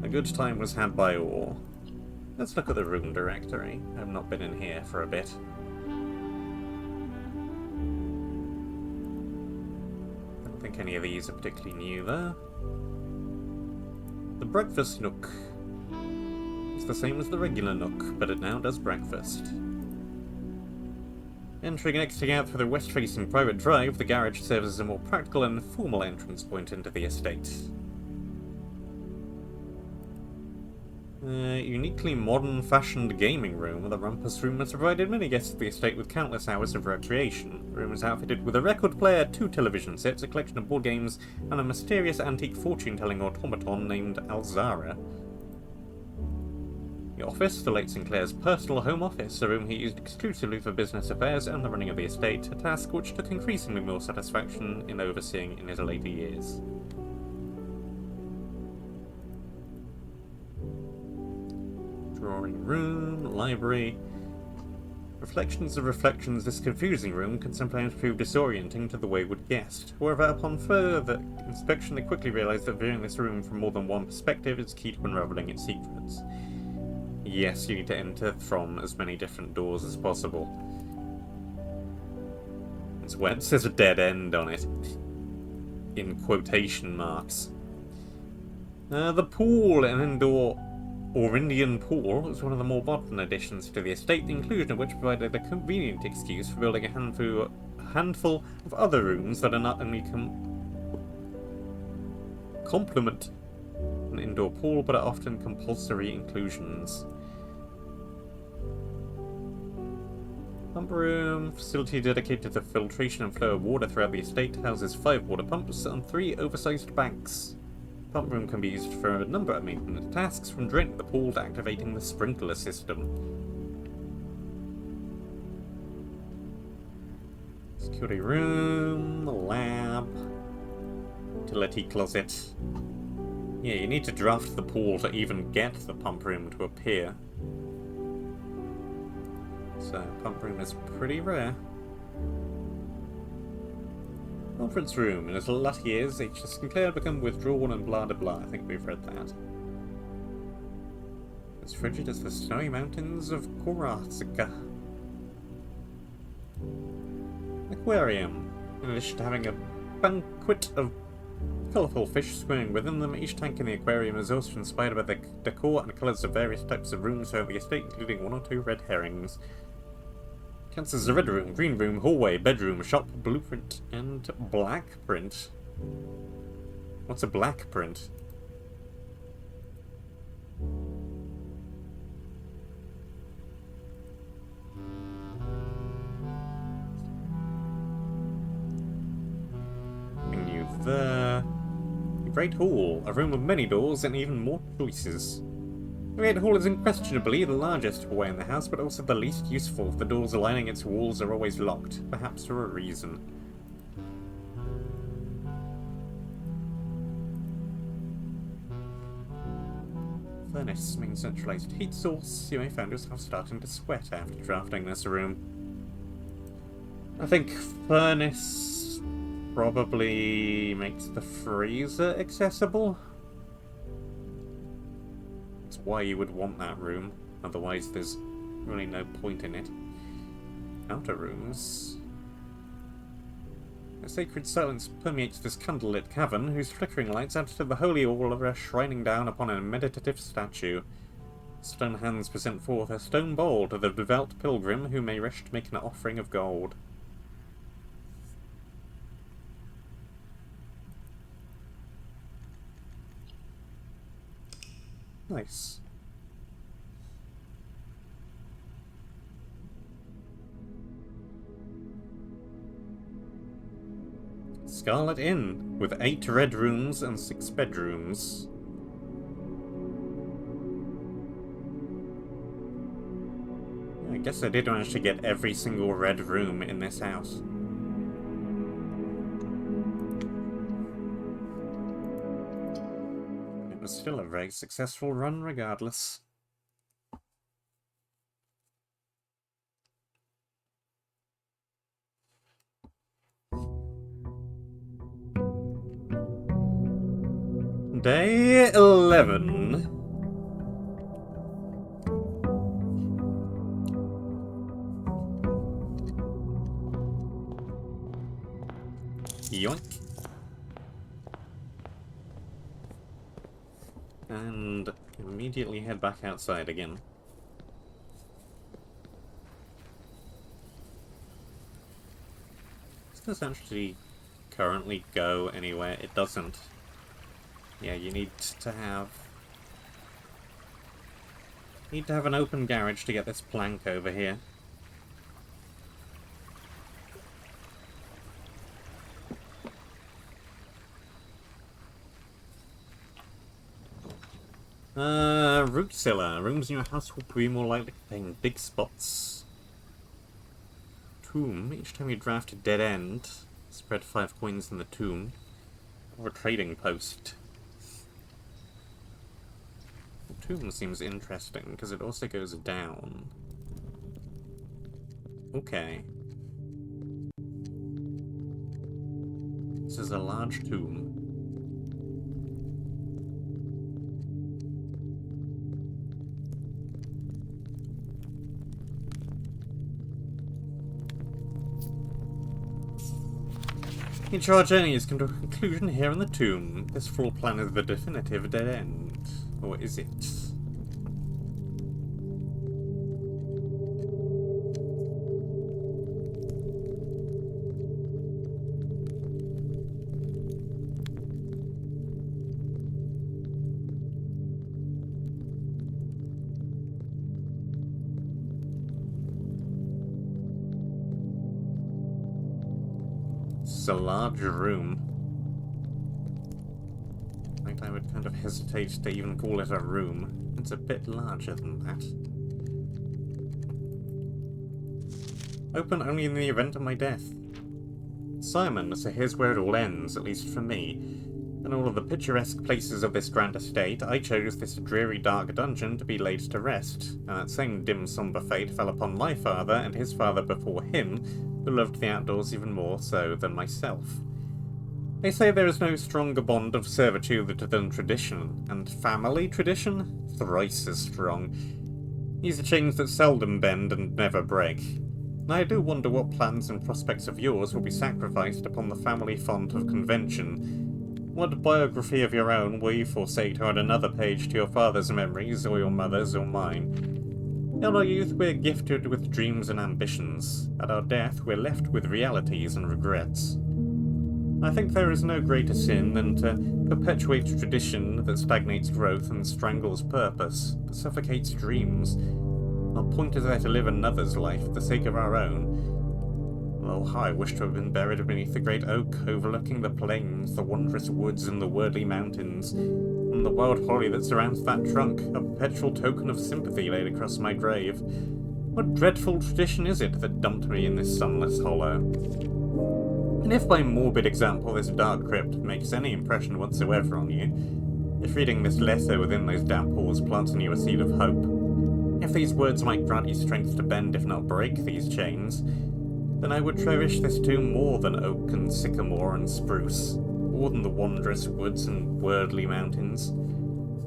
A good time was had by all. Let's look at the room directory. I've not been in here for a bit. I don't think any of these are particularly new there. The breakfast nook. It's the same as the regular nook, but it now does breakfast. Entering and exiting out through the west-facing private drive, the garage serves as a more practical and formal entrance point into the estate. Uniquely modern-fashioned gaming room, the Rumpus Room has provided many guests of the estate with countless hours of recreation. The room is outfitted with a record player, 2 television sets, a collection of board games, and a mysterious antique fortune-telling automaton named Alzara. The office, the late Sinclair's personal home office, a room he used exclusively for business affairs and the running of the estate, a task which took increasingly more satisfaction in overseeing in his later years. Drawing room, library. Reflections of reflections, this confusing room can sometimes prove disorienting to the wayward guest. However, upon further inspection, they quickly realize that viewing this room from more than one perspective is key to unraveling its secrets. Yes, you need to enter from as many different doors as possible. It's where it says a dead end on it. In quotation marks. The pool, an indoor or Indian pool, is one of the more modern additions to the estate, the inclusion of which provided a convenient excuse for building a handful of other rooms that are not only complement an indoor pool, but are often compulsory inclusions. Pump room, facility dedicated to the filtration and flow of water throughout the estate, houses 5 water pumps and 3 oversized banks. Pump room can be used for a number of maintenance tasks, from draining the pool to activating the sprinkler system. Security room, lab, utility closet. Yeah, you need to draft the pool to even get the pump room to appear. So, pump room is pretty rare. Conference room. In his latter years, H.S. Sinclair had become withdrawn and blah blah blah. I think we've read that. As frigid as the snowy mountains of Korasika. Aquarium. In addition to having a banquet of colourful fish swimming within them, each tank in the aquarium is also inspired by the decor and colours of various types of rooms throughout the estate, including 1 or 2 red herrings. Counts as a red room, green room, hallway, bedroom, shop, blueprint, and black print. What's a black print? Menu there. The Great Hall, a room with many doors and even more choices. The Great Hall is unquestionably the largest hallway in the house, but also the least useful. The doors lining its walls are always locked, perhaps for a reason. Furnace, main centralized heat source. You may find yourself starting to sweat after drafting this room. I think furnace probably makes the freezer accessible. Why you would want that room, otherwise there's really no point in it. Outer rooms. A sacred silence permeates this candlelit cavern, whose flickering lights add to the holy aura shining down upon a meditative statue. Stone hands present forth a stone bowl to the devout pilgrim who may wish to make an offering of gold. Nice. Scarlet Inn, with 8 red rooms and 6 bedrooms. I guess I did manage to get every single red room in this house. It was still a very successful run regardless. Day 11. Yoink. And immediately head back outside again. Does this actually currently go anywhere? It doesn't. Yeah, you need to have an open garage to get this plank over here. Root cellar. Rooms in your house will be more likely to contain big spots. Tomb. Each time you draft a dead end, spread 5 coins in the tomb. Or a trading post. The tomb seems interesting because it also goes down. Okay. This is a large tomb. Each of our journey has come to a conclusion here in the tomb. This floor plan is the definitive dead end. Or is it? It's a large room. In fact, I would kind of hesitate to even call it a room. It's a bit larger than that. Open only in the event of my death. Simon, so here's where it all ends, at least for me. In all of the picturesque places of this grand estate, I chose this dreary dark dungeon to be laid to rest, and that same dim sombre fate fell upon my father and his father before him, who loved the outdoors even more so than myself. They say there is no stronger bond of servitude than tradition, and family tradition? Thrice as strong. These are chains that seldom bend and never break. I do wonder what plans and prospects of yours will be sacrificed upon the family font of convention. What biography of your own will you forsake to add another page to your father's memories, or your mother's, or mine? In our youth, we're gifted with dreams and ambitions. At our death, we're left with realities and regrets. I think there is no greater sin than to perpetuate tradition that stagnates growth and strangles purpose, that suffocates dreams. Our point is there to live another's life for the sake of our own. Oh, how I wish to have been buried beneath the great oak overlooking the plains, the wondrous woods, and the wordly mountains, and the wild holly that surrounds that trunk, a perpetual token of sympathy laid across my grave. What dreadful tradition is it that dumped me in this sunless hollow? And if by morbid example this dark crypt makes any impression whatsoever on you, if reading this letter within those damp halls plants in you a seed of hope, if these words might grant you strength to bend if not break these chains, then I would cherish this tomb more than oak and sycamore and spruce, more than the wondrous woods and wordly mountains.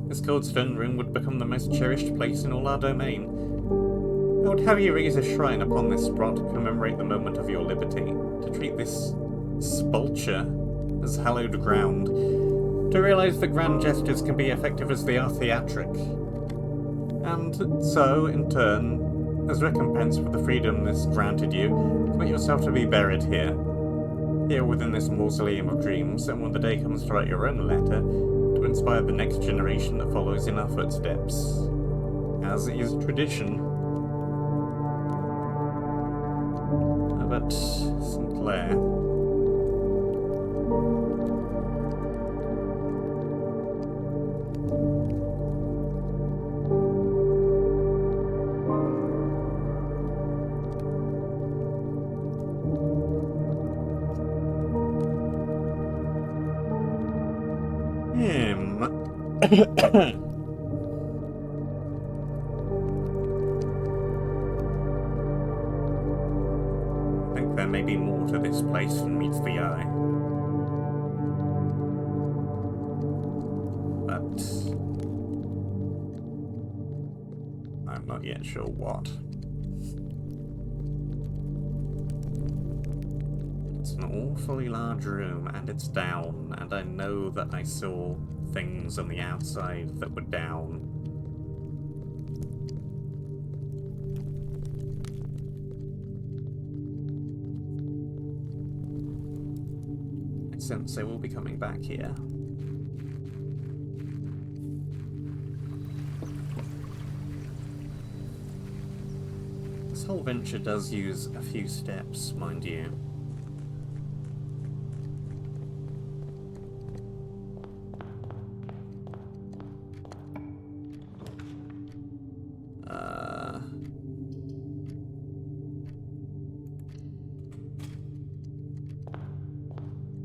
This cold stone room would become the most cherished place in all our domain. I would have you raise a shrine upon this spot to commemorate the moment of your liberty, to treat this sepulchre as hallowed ground, to realize that grand gestures can be effective as they are theatric. And so, in turn, as recompense for the freedom this granted you, commit yourself to be buried here. Here within this mausoleum of dreams, and when the day comes to write your own letter, to inspire the next generation that follows in our footsteps. As is tradition. But Sinclair... I think there may be more to this place than meets the eye. But I'm not yet sure what. It's an awfully large room, and it's down, and I know that I saw things on the outside that were down. I sense they will be coming back here. This whole venture does use a few steps, mind you.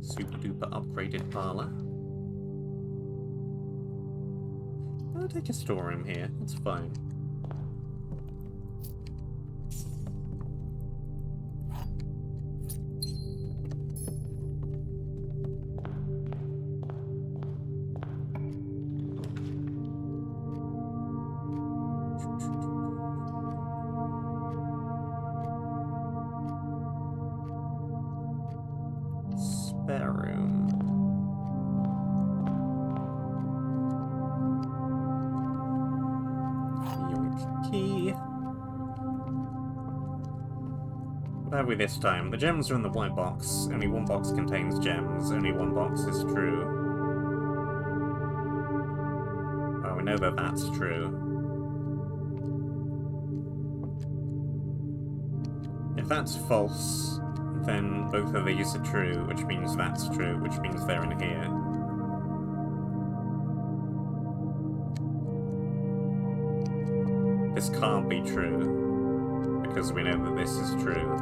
Super duper upgraded parlor. I'll take a storeroom here, it's fine. Spare room. Yoink key. What have we this time? The gems are in the white box. Only one box contains gems. Only one box is true. Oh, we know that that's true. If that's false, then both of these are true, which means that's true, which means they're in here. This can't be true, because we know that this is true.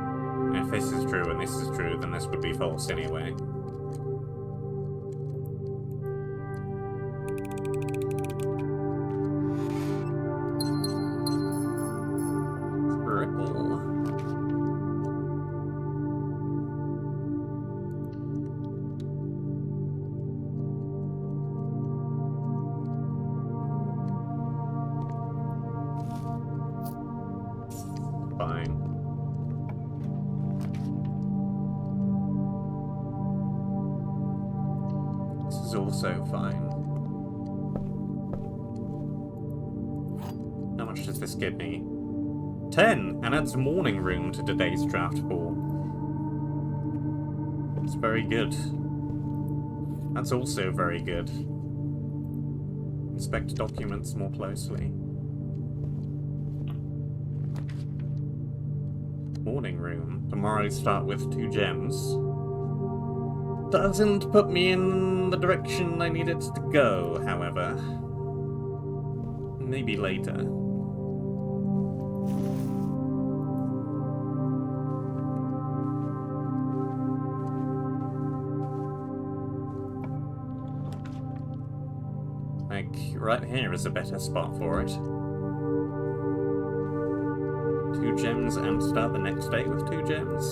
And if this is true and this is true, then this would be false anyway. Triple. Fine. This is also fine. How much does this give me? 10! And adds morning room to today's draft pool. It's very good. That's also very good. Inspect documents more closely. Morning room. Tomorrow start with 2 gems. Doesn't put me in the direction I need it to go, however. Maybe later. Like, right here is a better spot for it. 2 gems and start the next day with 2 gems.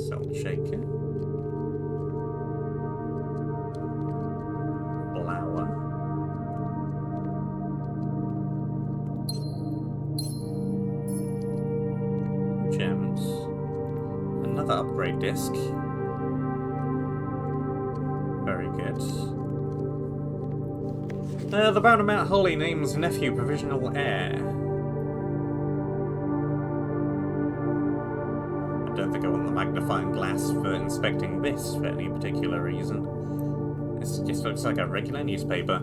Salt shaker. Flour. Gems. Another upgrade disc. Very good. The Baron of Mount Holly names nephew provisional heir. I don't think I want the magnifying glass for inspecting this for any particular reason. This just looks like a regular newspaper.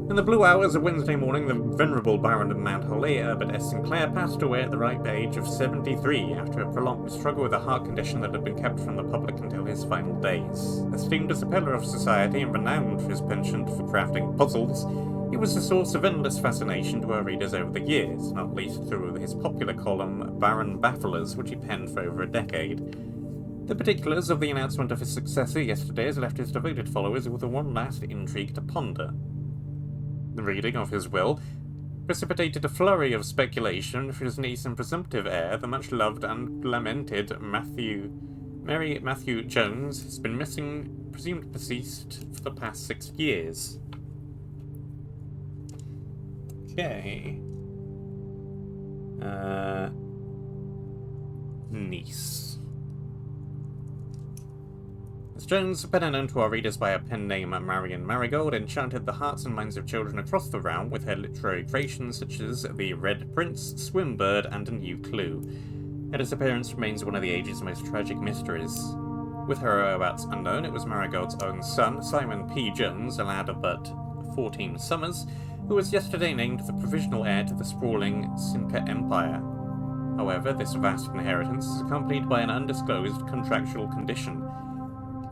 In the blue hours of Wednesday morning, the venerable Baron of Mount Holly, Herbert S. Sinclair, passed away at the ripe age of 73 after a prolonged struggle with a heart condition that had been kept from the public until his final days. Esteemed as a pillar of society and renowned for his penchant for crafting puzzles, he was a source of endless fascination to our readers over the years, not least through his popular column Baron Bafflers, which he penned for over a decade. The particulars of the announcement of his successor yesterday has left his devoted followers with one last intrigue to ponder. The reading of his will precipitated a flurry of speculation for his niece and presumptive heir, the much-loved and lamented Matthew Jones, has been missing, presumed deceased, for the past 6 years. Okay. Niece. Miss Jones, better known to our readers by her pen name Marion Marigold, enchanted the hearts and minds of children across the realm with her literary creations such as The Red Prince, Swimbird, and A New Clue. Her disappearance remains one of the age's most tragic mysteries. With her whereabouts unknown, it was Marigold's own son, Simon P. Jones, a lad of but 14 summers, who was yesterday named the provisional heir to the sprawling Simca Empire. However, this vast inheritance is accompanied by an undisclosed contractual condition.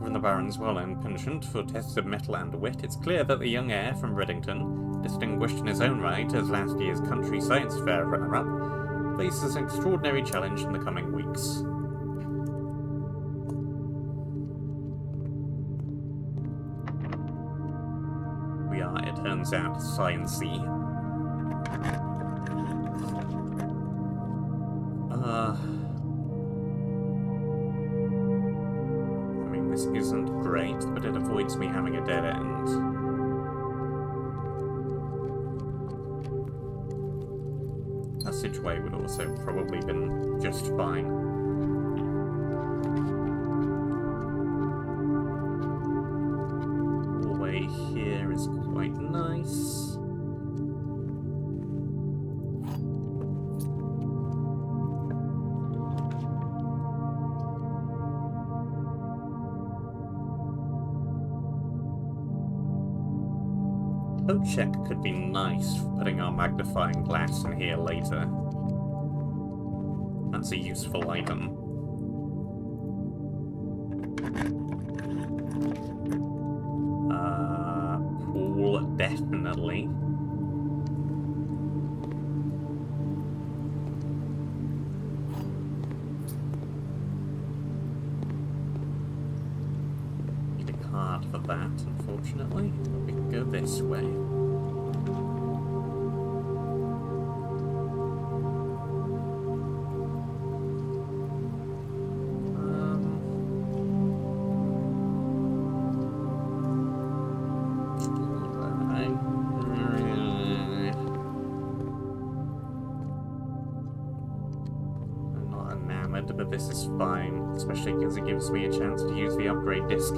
From the Baron's well-earned penchant for tests of mettle and wit, it's clear that the young heir from Reddington, distinguished in his own right as last year's country science fair runner-up, faces an extraordinary challenge in the coming weeks. We are, it turns out, science-y. This isn't great, but it avoids me having a dead end. Passageway would also probably been just fine. Hallway here is quite nice. Coat check could be nice for putting our magnifying glass in here later. That's a useful item. Pool, definitely. Need a card for that, unfortunately. We can go this way. But this is fine, especially because it gives me a chance to use the upgrade disc.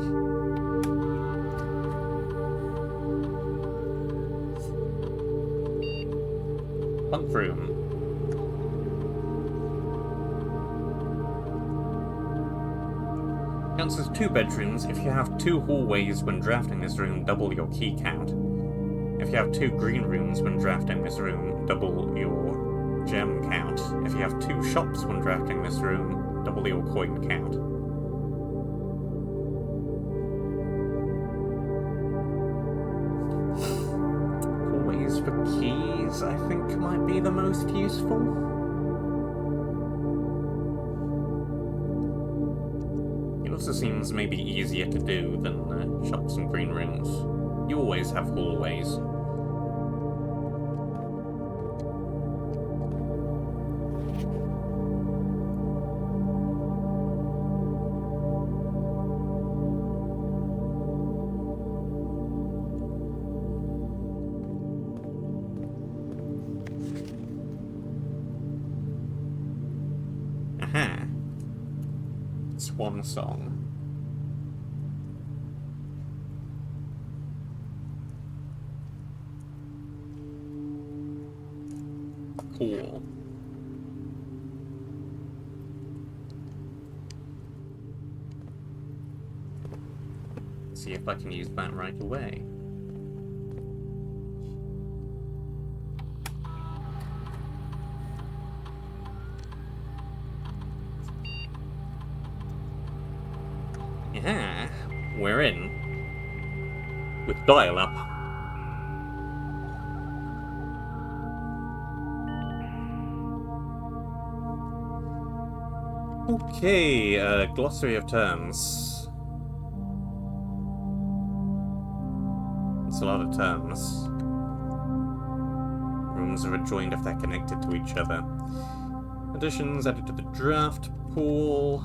Bunk room. Counts as 2 bedrooms. If you have 2 hallways when drafting this room, double your key count. If you have 2 green rooms when drafting this room, double your gem count. If you have 2 shops when drafting this room, double your coin count. Always for keys, I think, might be the most useful. It also seems maybe easier to do than shops and green rooms. You always have hallways. Swan song. Cool. See if I can use that right away. Yeah, we're in. With dial-up. Okay, glossary of terms. It's a lot of terms. Rooms are adjoined if they're connected to each other. Additions added to the draft pool.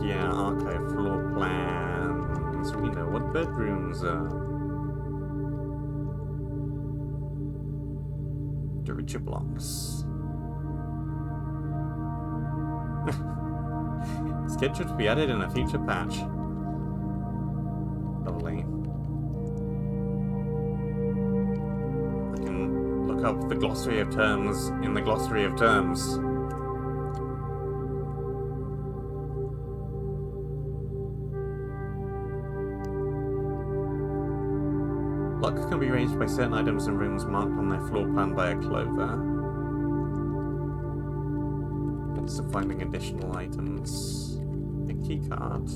Yeah, archive floor plans. We know what bedrooms are. Derivative blocks. Scheduled to be added in a future patch. Lovely. I can look up the glossary of terms in the glossary of terms. Luck can be raised by certain items and rooms marked on their floor plan by a clover. So finding additional items. A key card.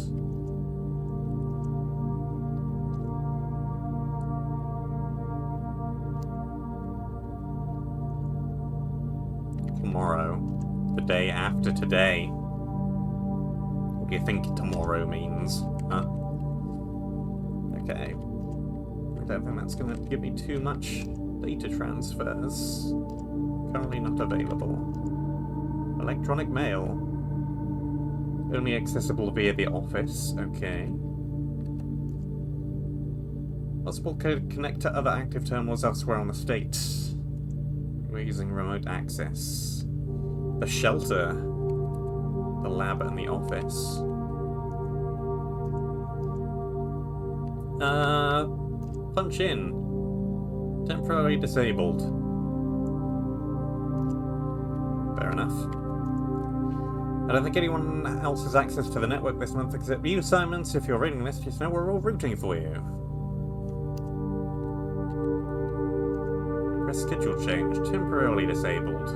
Tomorrow. The day after today. What do you think tomorrow means? Huh? Okay. I don't think that's going to give me too much data transfers. Currently not available. Electronic mail. Only accessible via the office. Okay. Possible code connect to other active terminals elsewhere on the state. We're using remote access. The shelter, the lab, and the office. Punch in. Temporarily disabled. Fair enough. I don't think anyone else has access to the network this month except you, Simon, so if you're reading this, just know we're all rooting for you. Press schedule change. Temporarily disabled.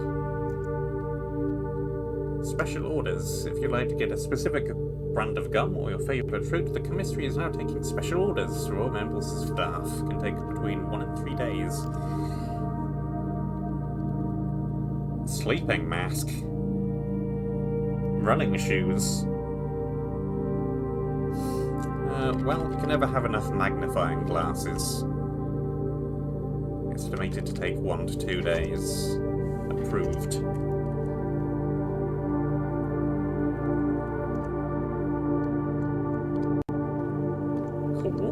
Special orders. If you'd like to get a specific brand of gum or your favourite fruit, the commissary is now taking special orders through all members of staff. Can take between 1 and 3 days. Sleeping mask. Running shoes. Well, you can never have enough magnifying glasses. Estimated to take 1 to 2 days. Approved. Cool.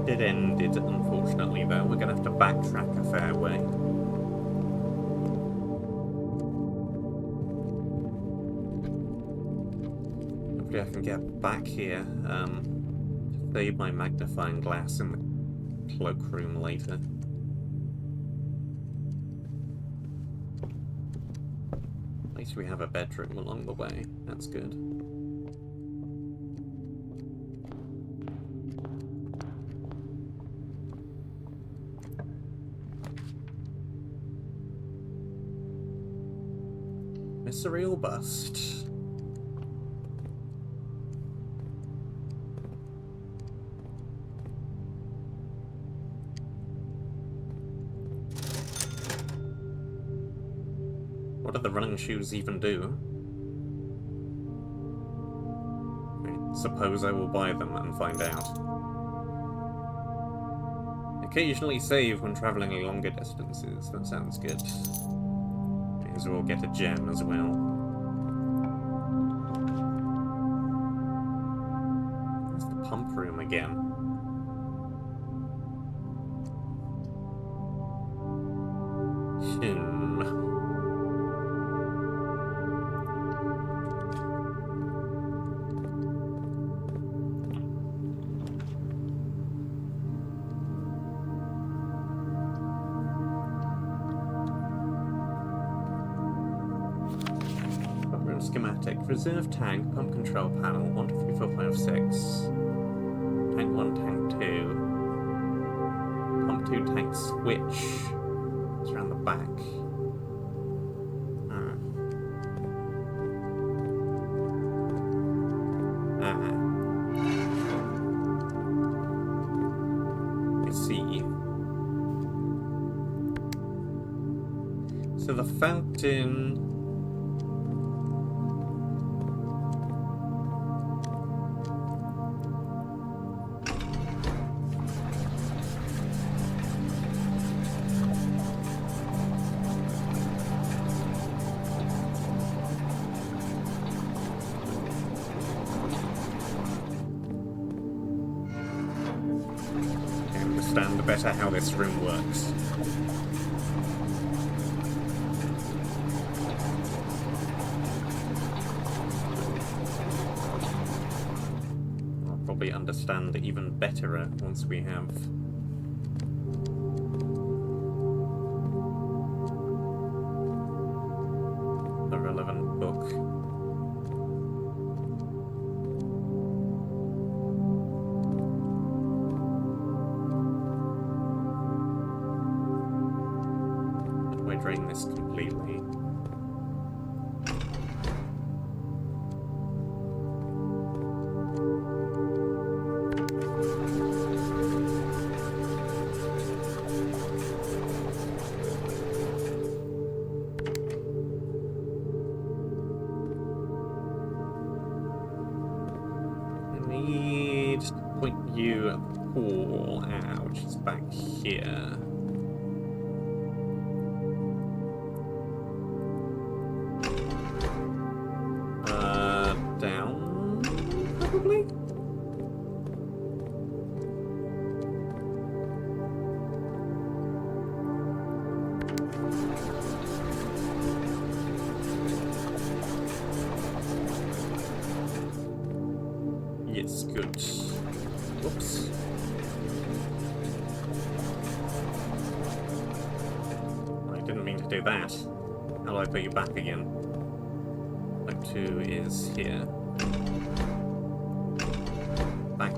Dead-ended, unfortunately, though. We're going to have to backtrack a fair way. Hopefully I can get back here, to save my magnifying glass in the cloakroom later. At least we have a bedroom along the way. That's good. Mystery or bust? What do the running shoes even do? I suppose I will buy them and find out. Occasionally save when travelling longer distances. That sounds good. May as well get a gem as well. Where's the pump room again? Schematic. Reserve tank, pump control panel, 1, 2, 3, 4, 5, 6. Tank 1, tank 2. Pump 2, tank switch. It's around the back. I see. So the fountain... better how this room works. I'll probably understand even better once we have the relevant book. Drain this completely. I need to point you at the pool which is back here. Down, probably? Yes, good. Whoops. I didn't mean to do that. How do I put you back again? Like 2 is here. Back.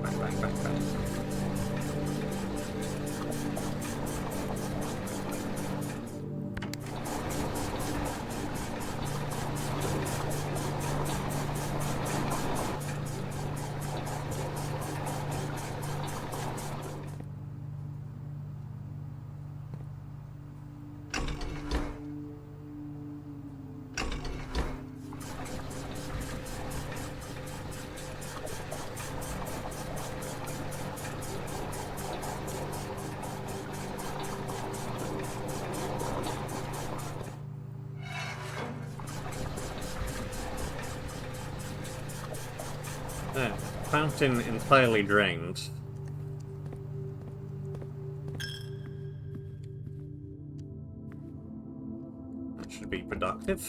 Fountain entirely drained. That should be productive.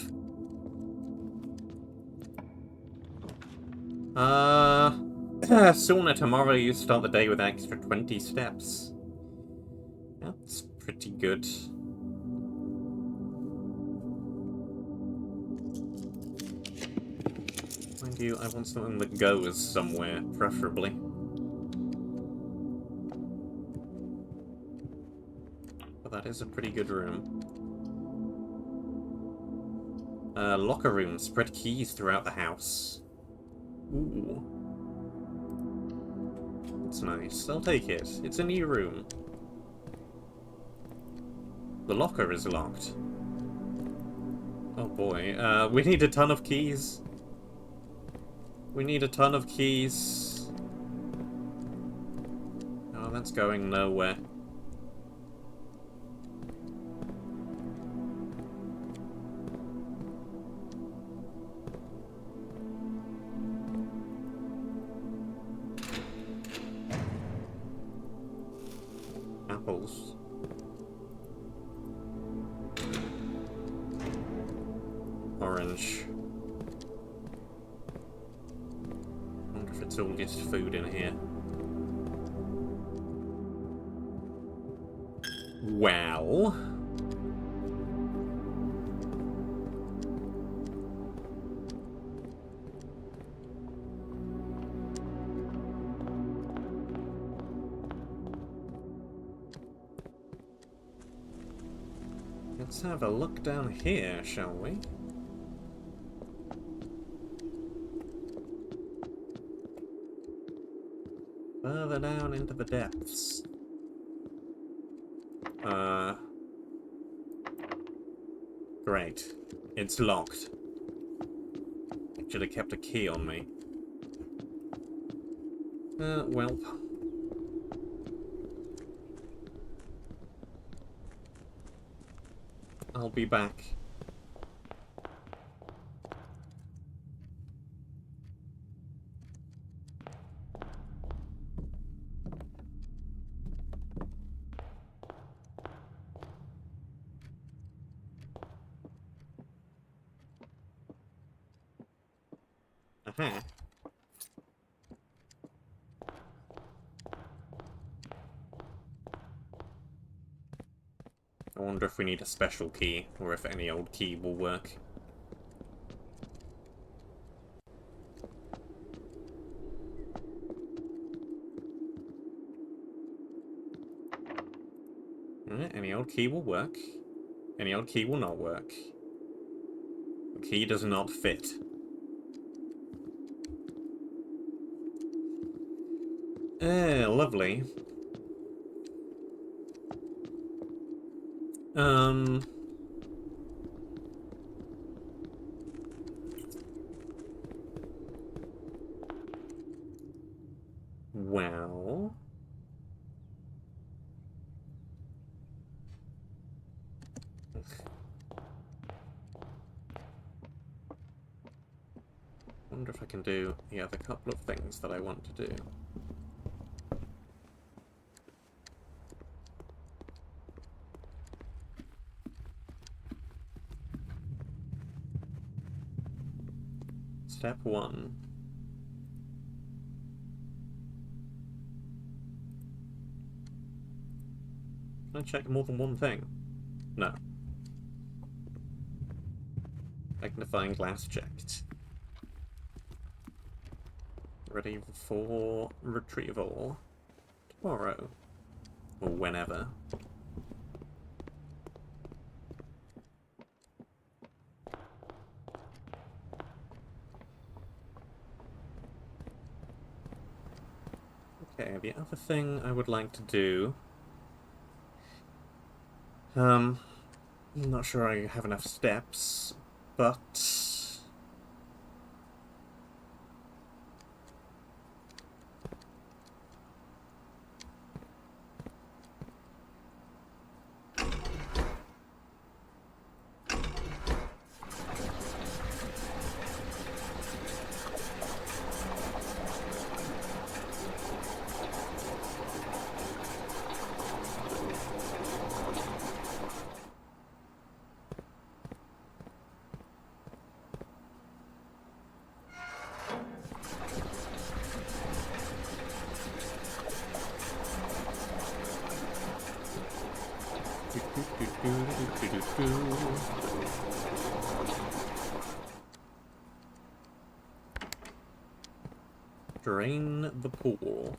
Sooner tomorrow you start the day with an extra 20 steps. That's pretty good. Mind you, I want something that goes somewhere, preferably. But that is a pretty good room. Locker room. Spread keys throughout the house. Ooh. That's nice. I'll take it. It's a new room. The locker is locked. Oh boy. We need a ton of keys. We need a ton of keys. Oh, that's going nowhere. Apples. Orange. It's all just food in here. Well... let's have a look down here, shall we? Further down into the depths. Great. It's locked. I should have kept a key on me. Well. I'll be back. Aha. I wonder if we need a special key, or if any old key will work. Any old key will work. Any old key will not work. The key does not fit. Lovely. Well... wonder if I can do the other couple of things that I want to do. Step 1. Can I check more than one thing? No. Magnifying glass checked. Ready for retrieval. Tomorrow. Or whenever. Okay, the other thing I would like to do... I'm not sure I have enough steps, but... Drain the pool.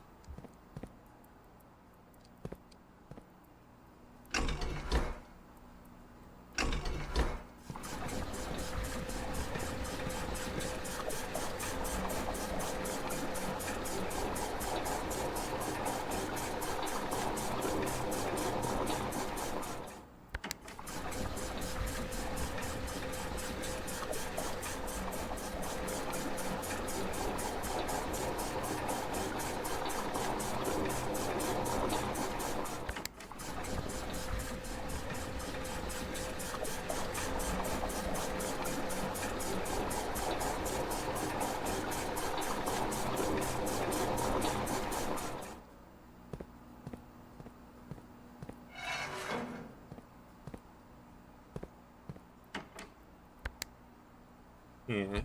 Yeah.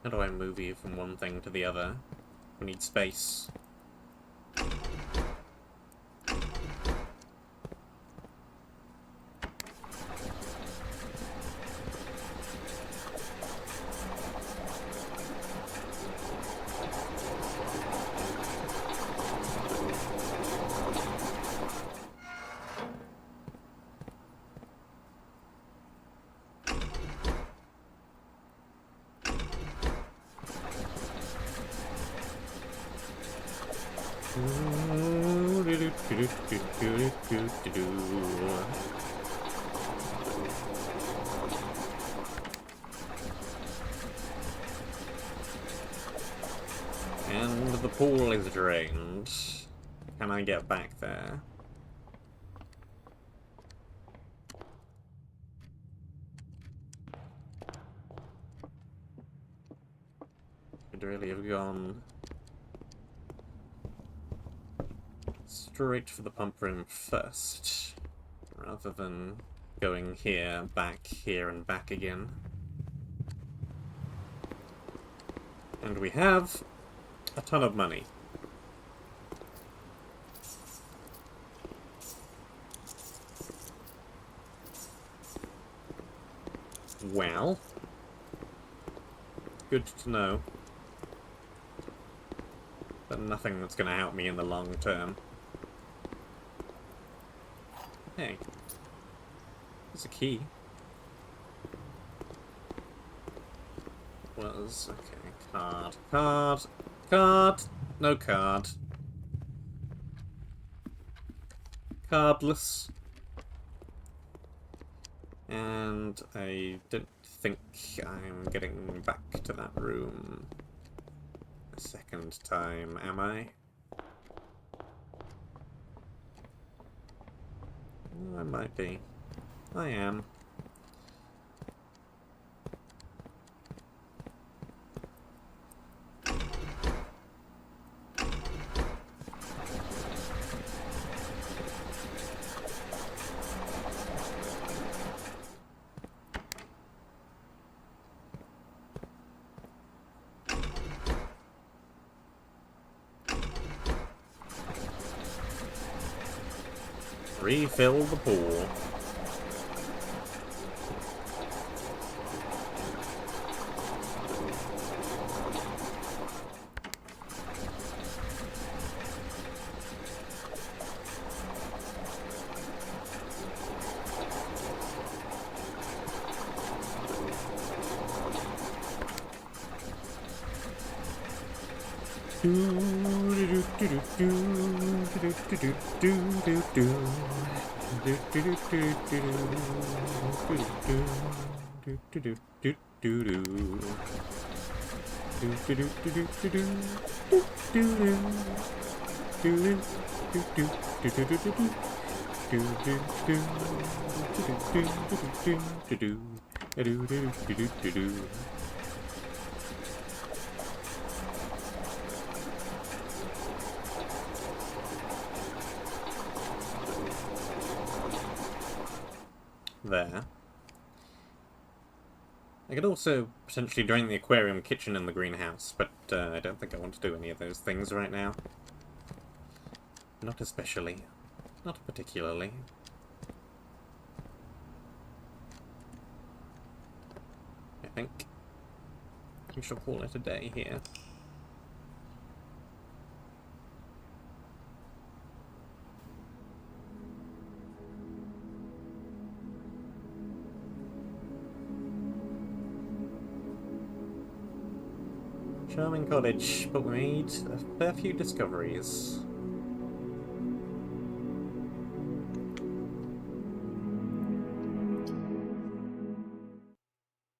How do I move you from one thing to the other? We need space. And the pool is drained. Can I get back there? Could really have gone straight for the pump room first, rather than going here, and back again. And we have a ton of money. Well, good to know. But nothing that's going to help me in the long term. Hey. There's a key. Was okay. Card. No card. Cardless. And I don't think I'm getting back to that room a second time, am I? I might be. I am. Refill the pool. There. I could also potentially drain the aquarium, kitchen, and the greenhouse, but I don't think I want to do any of those things right now. Not especially. Not particularly. I think we shall call it a day here. Charming cottage, but we made a fair few discoveries.